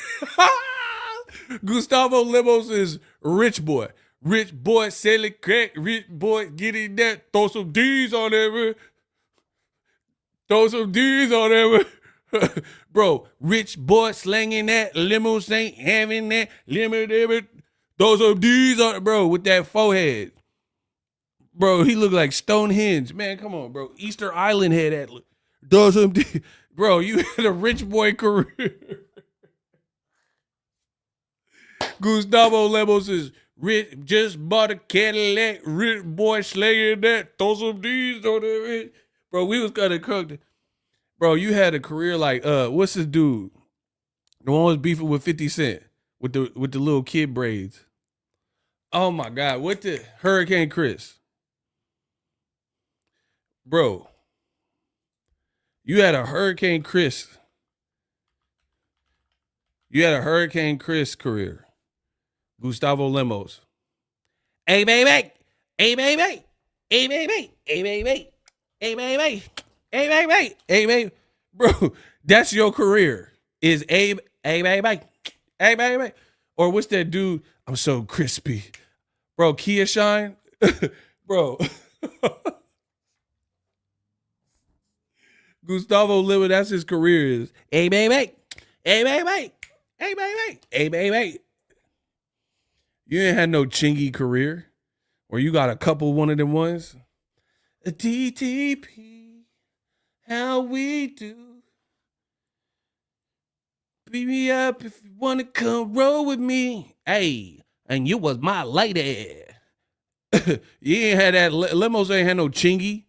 [SPEAKER 1] Gustavo Lemos is rich boy. Rich boy selling crack. Rich boy getting that. Throw some D's on there. Bro, rich boy slanging that. Limos ain't having that. Limit. Those are D's on it, bro, with that forehead. Bro, he looked like Stonehenge. Man, come on, bro. Easter Island had that. Those are D's. Bro, you had a rich boy career. Gustavo Lemos is rich, just bought a Cadillac, rich boy slanging that, throw some D's on it. Bro, we was gonna cook. Bro, you had a career like what's this dude? The one was beefing with 50 Cent with the little kid braids. Oh my God, what the Hurricane Chris? Bro, you had a Hurricane Chris. You had a Hurricane Chris career. Gustavo Lemos. Hey, baby. Hey, baby. Hey, baby. Hey, baby. Hey, baby. Hey, baby. Hey, baby. Bro, that's your career. Is hey, baby. Hey, baby. Or what's that dude? I'm so crispy. Bro, Keyshawn. Bro. Gustavo Lemos, that's his career is. Hey, baby. Hey, baby. Hey, baby. Hey, baby. You ain't had no chingy career where you got a couple one of them ones. A DTP, how we do. Beat me up if you want to come roll with me. Hey, and you was my lady. You ain't had that. Limos ain't had no chingy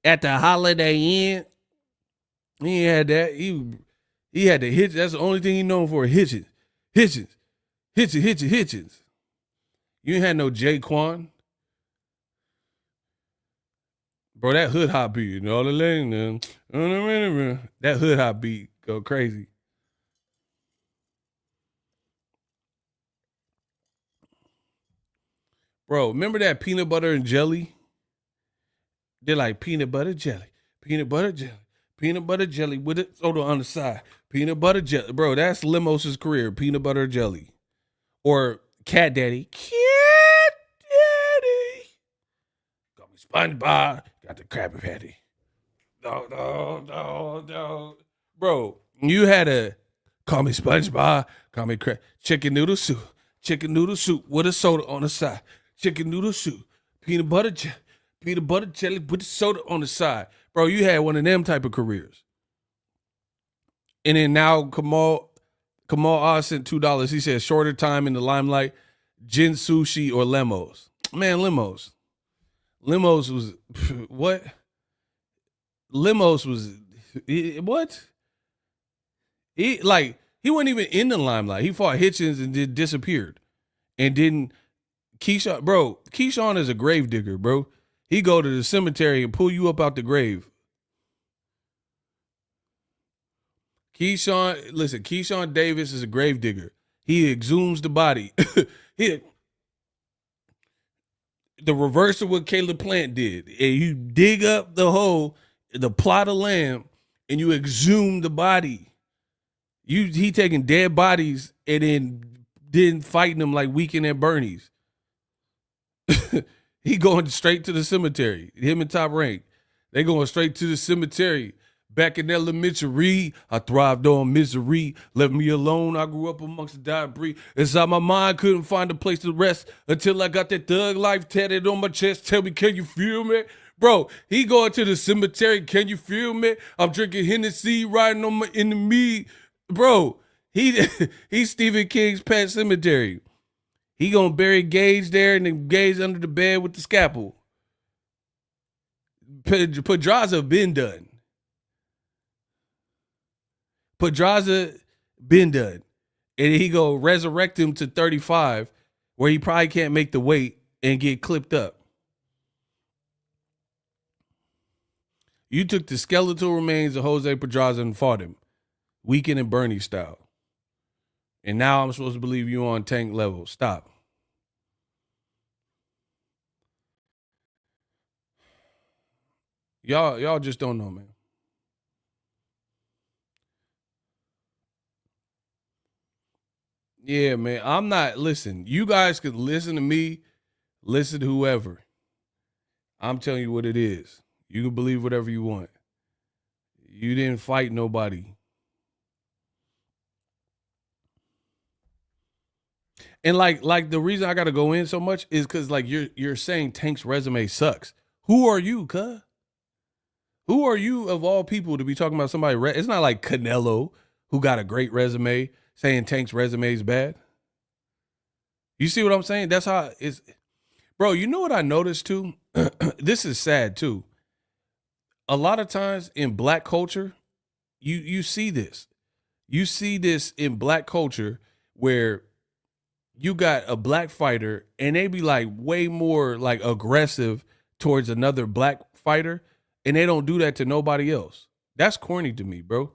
[SPEAKER 1] at the Holiday Inn. He ain't had that. He had the hitch. That's the only thing he known for. Hitches. Hitches. Hitches. Hitches. Hitches. You ain't had no Jaquan. Bro, that hood hop beat. All the lane. That hood hop beat go crazy. Bro, remember that peanut butter and jelly? They're like peanut butter jelly, peanut butter jelly, peanut butter jelly with it soda on the side. Peanut butter jelly. Bro, that's Limos' career. Peanut butter jelly. Or Cat Daddy. Cat Daddy. Call me SpongeBob. Got the Krabby Patty. No. Bro, you had a call me SpongeBob. Call me chicken noodle soup. Chicken noodle soup with a soda on the side. Chicken noodle soup. Peanut butter jelly. Peanut butter jelly with the soda on the side. Bro, you had one of them type of careers. And then now Kamal Oz sent $2. He said shorter time in the limelight, Jin Sushi or Limos. Man, Limos. Limos was what? Limos was what? He wasn't even in the limelight. He fought Hitchens and then disappeared. And then Keyshawn is a grave digger, bro. He go to the cemetery and pull you up out the grave. Keyshawn Davis is a grave digger. He exhumes the body. The reverse of what Caleb Plant did. And you dig up the hole, the plot of land, and you exhume the body. He taking dead bodies and then fighting them like Weekend at Bernie's. He going straight to the cemetery. Him and Top Rank. They going straight to the cemetery. Back in elementary, I thrived on misery. Left me alone, I grew up amongst the debris. Inside my mind, couldn't find a place to rest until I got that thug life tatted on my chest. Tell me, can you feel me? Bro, he going to the cemetery, can you feel me? I'm drinking Hennessy, riding on my enemy. Bro, he's Stephen King's Pet Cemetery. He gonna bury Gage there and then Gage under the bed with the scalpel. Pedraza been done. Pedraza been done. And he go resurrect him to 35 where he probably can't make the weight and get clipped up. You took the skeletal remains of Jose Pedraza and fought him. Weekend and Bernie style. And now I'm supposed to believe you on Tank level. Stop. Y'all just don't know, man. Yeah, man. I'm not, listen, you guys could listen to me, listen to whoever. I'm telling you what it is. You can believe whatever you want. You didn't fight nobody. And like the reason I gotta go in so much is because like you're saying Tank's resume sucks. Who are you, cuz? Who are you of all people to be talking about somebody? It's not like Canelo who got a great resume saying Tank's resume is bad. You see what I'm saying? That's how it's. Bro, you know what I noticed too? This is sad too. A lot of times in black culture, you see this. You see this in black culture where you got a black fighter and they be like way more like aggressive towards another black fighter and they don't do that to nobody else. That's corny to me, bro.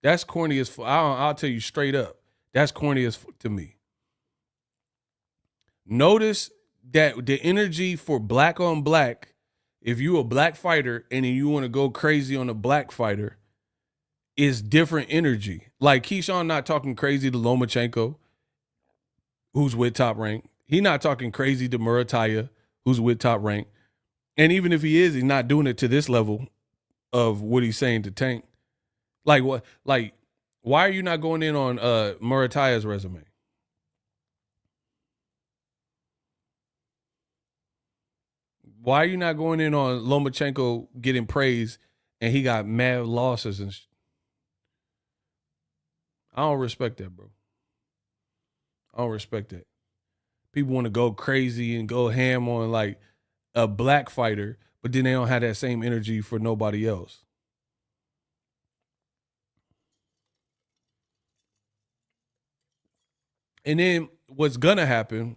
[SPEAKER 1] That's corny as I'll tell you straight up. That's corny as to me. Notice that the energy for black on black, if you a black fighter and then you want to go crazy on a black fighter, is different energy. Like Keyshawn not talking crazy to Lomachenko, who's with Top Rank. He not talking crazy to Murataya, who's with Top Rank. And even if he is, he's not doing it to this level of what he's saying to Tank. Like what? Like, why are you not going in on Murataya's resume? Why are you not going in on Lomachenko getting praise and he got mad losses and I don't respect that, bro. I don't respect that. People want to go crazy and go ham on like a black fighter, but then they don't have that same energy for nobody else. And then what's gonna happen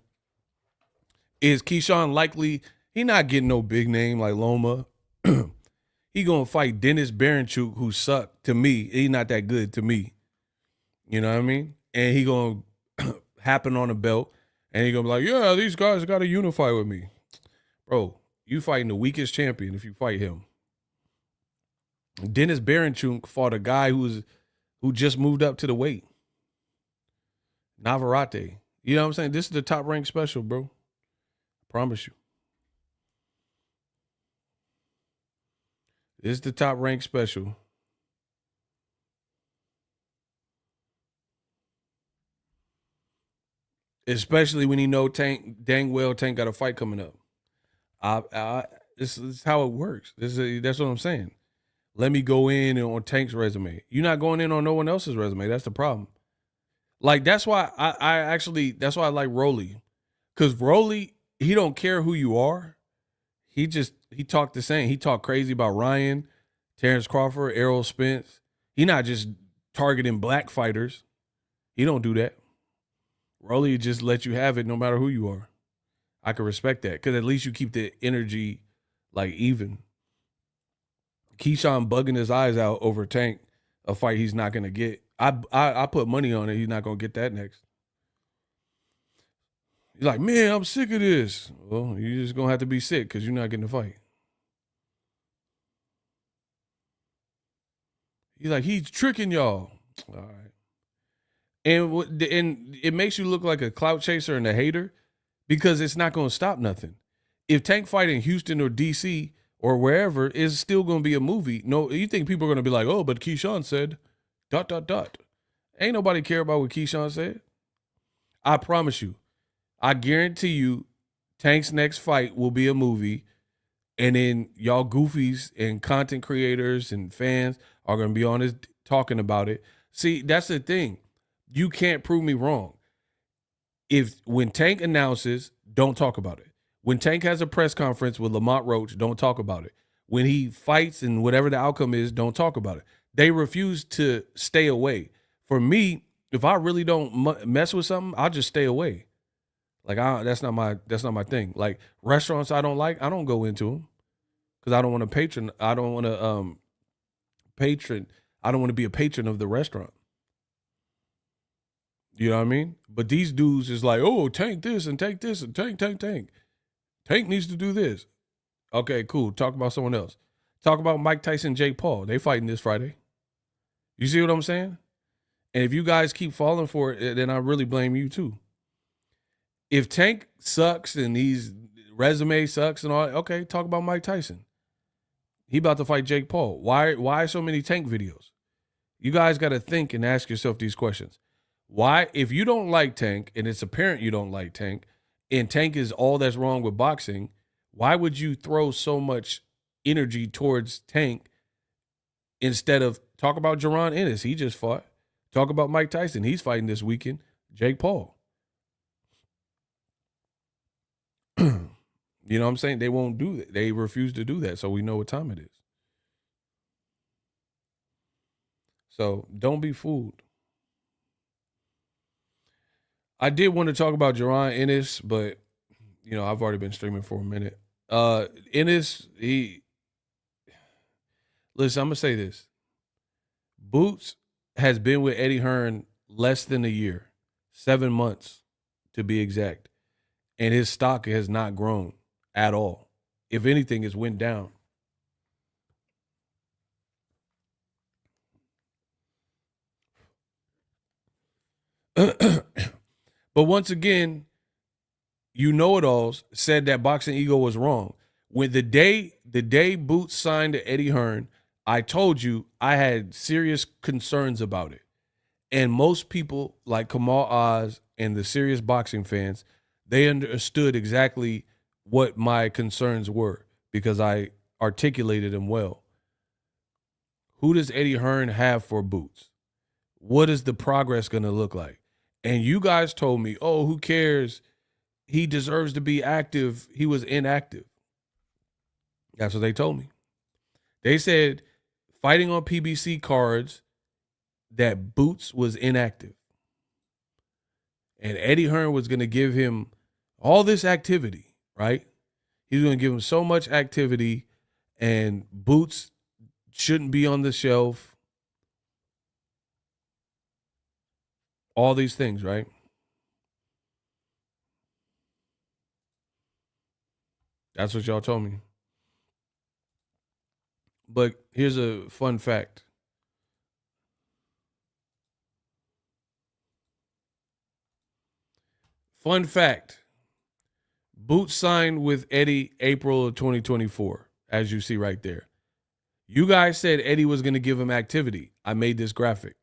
[SPEAKER 1] is Keyshawn likely he not getting no big name like Loma. He gonna fight Dennis Baranchuk, who sucked to me. He not that good to me. You know what I mean? And he gonna happen on a belt, and he gonna be like, yeah, these guys gotta unify with me. Bro, you fighting the weakest champion if you fight him. Dennis Baranchuk fought a guy who just moved up to the weight. Navarrete. You know what I'm saying? This is the top ranked special, bro. Promise you. This is the top ranked special. Especially when you know Tank dang well Tank got a fight coming up. This is how it works. That's what I'm saying. Let me go in on Tank's resume. You're not going in on no one else's resume. That's the problem. Like that's why that's why I like Rolly. Cause Rolly, he don't care who you are. He talked the same. He talked crazy about Ryan, Terrence Crawford, Errol Spence. He not just targeting black fighters. He don't do that. Rolly just let you have it no matter who you are. I can respect that because at least you keep the energy like even. Keyshawn bugging his eyes out over Tank, a fight he's not gonna get. I put money on it. He's not gonna get that next. He's like, man, I'm sick of this. Well, you're just gonna have to be sick because you're not getting a fight. He's like, he's tricking y'all. All right. And it makes you look like a clout chaser and a hater because it's not going to stop nothing. If Tank fight in Houston or DC or wherever, it's still going to be a movie. No, you think people are going to be like, oh, but Keyshawn said ... Ain't nobody care about what Keyshawn said. I promise you. I guarantee you Tank's next fight will be a movie, and then y'all goofies and content creators and fans are going to be on this talking about it. See, that's the thing. You can't prove me wrong. When Tank announces, don't talk about it. When Tank has a press conference with Lamont Roach, don't talk about it. When he fights and whatever the outcome is, don't talk about it. They refuse to stay away. For me, if I really don't mess with something, I'll just stay away. Like that's not my thing. Like restaurants I don't like, I don't go into them because I don't want to patron. I don't want to patron. I don't want to be a patron of the restaurant. You know what I mean? But these dudes is like, oh, Tank this and Tank this and Tank. Tank needs to do this. Okay, cool. Talk about someone else. Talk about Mike Tyson, Jake Paul. They fighting this Friday. You see what I'm saying? And if you guys keep falling for it, then I really blame you too. If Tank sucks and his resume sucks and all, okay, talk about Mike Tyson. He about to fight Jake Paul. Why so many Tank videos? You guys got to think and ask yourself these questions. Why, if you don't like Tank, and it's apparent you don't like Tank, and Tank is all that's wrong with boxing, why would you throw so much energy towards Tank instead of talk about Jaron Ennis? He just fought. Talk about Mike Tyson. He's fighting this weekend. Jake Paul. You know what I'm saying? They won't do that. They refuse to do that, so we know what time it is. So don't be fooled. I did want to talk about Jaron Ennis, but I've already been streaming for a minute. Ennis, listen, I'm gonna say this. Boots has been with Eddie Hearn less than a year, 7 months to be exact, and his stock has not grown at all. If anything, it's went down. But once again, know-it-alls said that Boxingego was wrong. When the day Boots signed to Eddie Hearn, I told you I had serious concerns about it. And most people like Kamal Oz and the serious boxing fans, they understood exactly what my concerns were because I articulated them well. Who does Eddie Hearn have for Boots? What is the progress going to look like? And you guys told me, oh, who cares? He deserves to be active. He was inactive. That's what they told me. They said fighting on PBC cards that Boots was inactive. And Eddie Hearn was going to give him all this activity, right? He's going to give him so much activity, and Boots shouldn't be on the shelf. All these things, right? That's what y'all told me. But here's a fun fact. Fun fact. Boots signed with Eddie April of 2024, as you see right there. You guys said Eddie was going to give him activity. I made this graphic.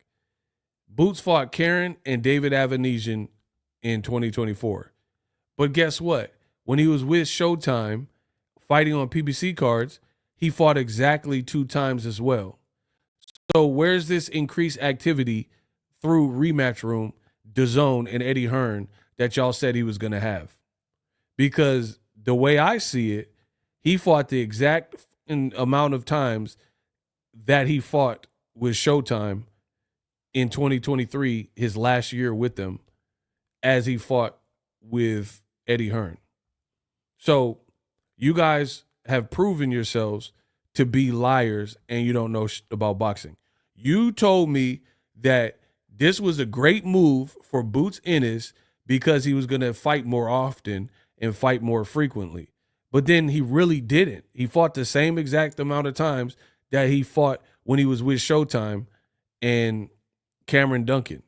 [SPEAKER 1] Boots fought Karen and David Avanesian in 2024. But guess what? When he was with Showtime fighting on PBC cards, he fought exactly 2 times as well. So where's this increased activity through Rematch Room, DAZN, and Eddie Hearn that y'all said he was going to have? Because the way I see it, he fought the exact amount of times that he fought with Showtime in 2023, his last year with them, as he fought with Eddie Hearn. So you guys have proven yourselves to be liars and you don't know about boxing. You told me that this was a great move for Boots Ennis because he was going to fight more often and fight more frequently. But then he really didn't. He fought the same exact amount of times that he fought when he was with Showtime and Cameron Duncan.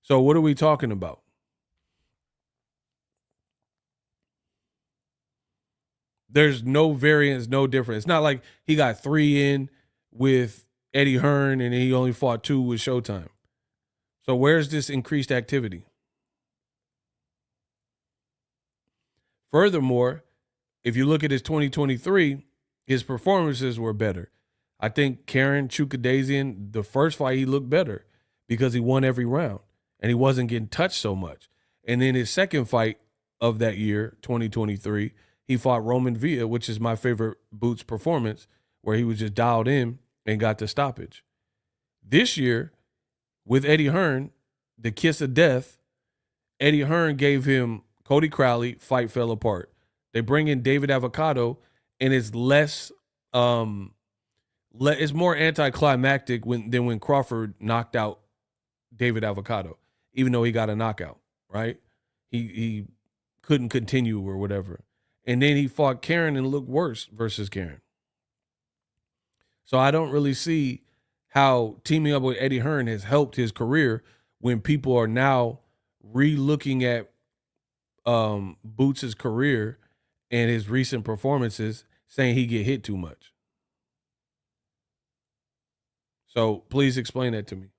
[SPEAKER 1] So what are we talking about? There's no variance, no difference. It's not like he got 3 in with Eddie Hearn and he only fought 2 with Showtime. So where's this increased activity? Furthermore, if you look at his 2023, his performances were better. I think Karen Chukadasian, the first fight, he looked better because he won every round and he wasn't getting touched so much. And then his second fight of that year, 2023, he fought Roman Villa, which is my favorite Boots performance, where he was just dialed in and got the stoppage. This year, with Eddie Hearn, the kiss of death, Eddie Hearn gave him Cody Crowley, fight fell apart. They bring in David Avocado, and it's less, it's more anticlimactic than when Crawford knocked out David Avocado, even though he got a knockout, right? He couldn't continue or whatever. And then he fought Karen and looked worse versus Karen. So I don't really see how teaming up with Eddie Hearn has helped his career when people are now re-looking at Boots' career and his recent performances, saying he get hit too much. So please explain that to me.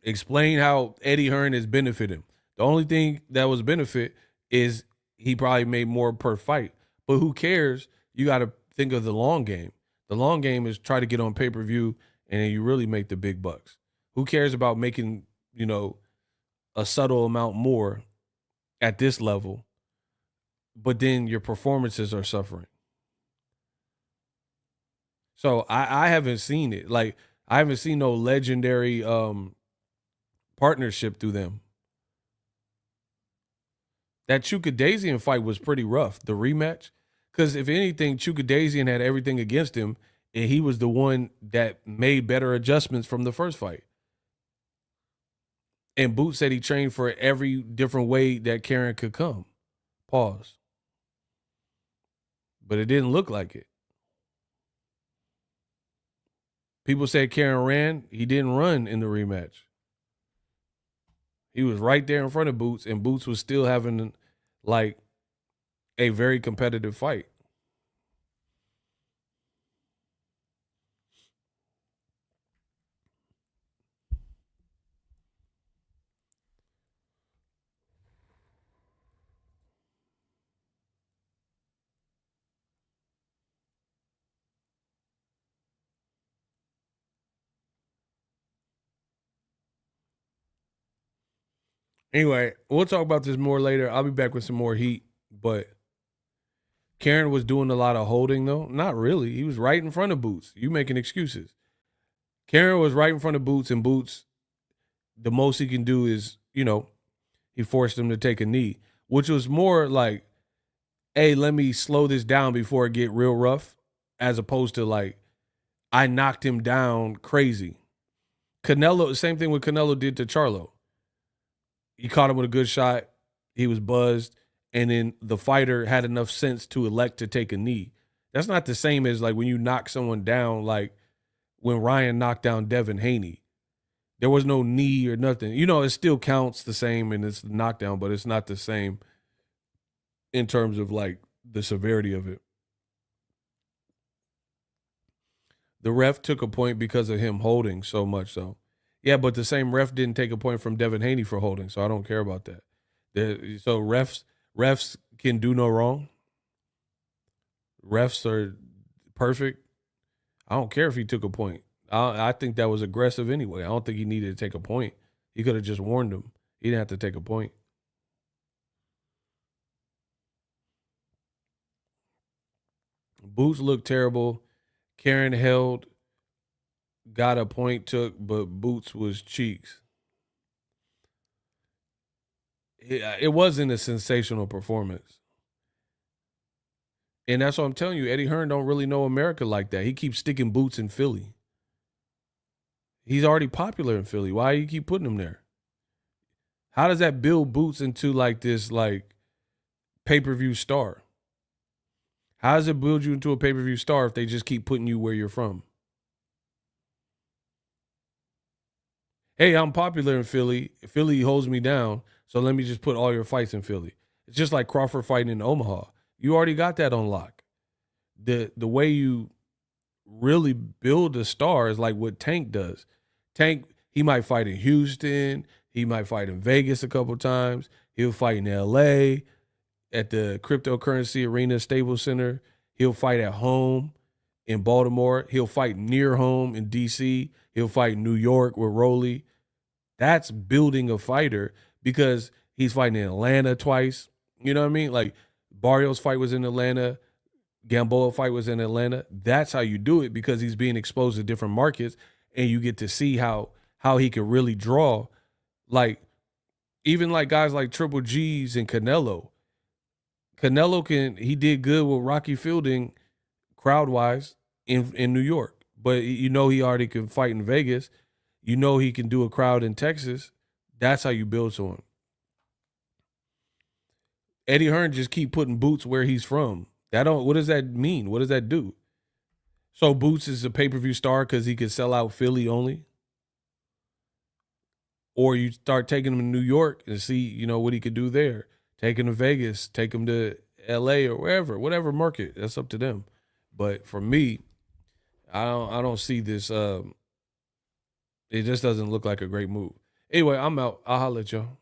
[SPEAKER 1] Explain how Eddie Hearn has benefited him. The only thing that was benefit is he probably made more per fight. But who cares? You got to think of the long game. The long game is try to get on pay-per-view and then you really make the big bucks. Who cares about making, a subtle amount more at this level, but then your performances are suffering? So I haven't seen it. Like, I haven't seen no legendary partnership through them. That Chukadasian fight was pretty rough, the rematch. Because if anything, Chukadasian had everything against him, and he was the one that made better adjustments from the first fight. And Boots said he trained for every different way that Karen could come. Pause. But it didn't look like it. People said Karen ran. He didn't run in the rematch. He was right there in front of Boots, and Boots was still having like a very competitive fight. Anyway, we'll talk about this more later. I'll be back with some more heat. But Karen was doing a lot of holding, though. Not really. He was right in front of Boots. You making excuses. Karen was right in front of Boots, and Boots, the most he can do is, he forced him to take a knee, which was more like, hey, let me slow this down before it get real rough, as opposed to like, I knocked him down crazy. Canelo, same thing what Canelo did to Charlo. He caught him with a good shot. He was buzzed. And then the fighter had enough sense to elect to take a knee. That's not the same as like when you knock someone down, like when Ryan knocked down Devin Haney. There was no knee or nothing. It still counts the same and it's a knockdown, but it's not the same in terms of like the severity of it. The ref took a point because of him holding so much so. Yeah, but the same ref didn't take a point from Devin Haney for holding, so I don't care about that. So refs can do no wrong. Refs are perfect. I don't care if he took a point. I think that was aggressive anyway. I don't think he needed to take a point. He could have just warned him. He didn't have to take a point. Boots looked terrible. Karen held, got a point took, but Boots was cheeks. It wasn't a sensational performance. And that's what I'm telling you. Eddie Hearn don't really know America like that. He keeps sticking Boots in Philly. He's already popular in Philly. Why do you keep putting him there? How does that build Boots into like this like pay-per-view star? How does it build you into a pay-per-view star if they just keep putting you where you're from? Hey, I'm popular in Philly. Philly holds me down, so let me just put all your fights in Philly. It's just like Crawford fighting in Omaha. You already got that on lock. The way you really build a star is like what Tank does. Tank, he might fight in Houston. He might fight in Vegas a couple times. He'll fight in L.A. at the Cryptocurrency Arena Staples Center. He'll fight at home in Baltimore. He'll fight near home in D.C. He'll fight in New York with Rolly. That's building a fighter because he's fighting in Atlanta twice. You know what I mean? Like Barrios' fight was in Atlanta. Gamboa fight was in Atlanta. That's how you do it because he's being exposed to different markets and you get to see how he can really draw. Like even like guys like Triple G's and Canelo. He did good with Rocky Fielding crowd-wise in New York. But he already can fight in Vegas. He can do a crowd in Texas. That's how you build someone. Eddie Hearn just keep putting Boots where he's from. What does that mean? What does that do? So Boots is a pay-per-view star because he could sell out Philly only? Or you start taking him to New York and see, what he could do there. Take him to Vegas, take him to LA or whatever market. That's up to them. But for me, I don't see this. It just doesn't look like a great move. Anyway, I'm out. I'll holler at y'all.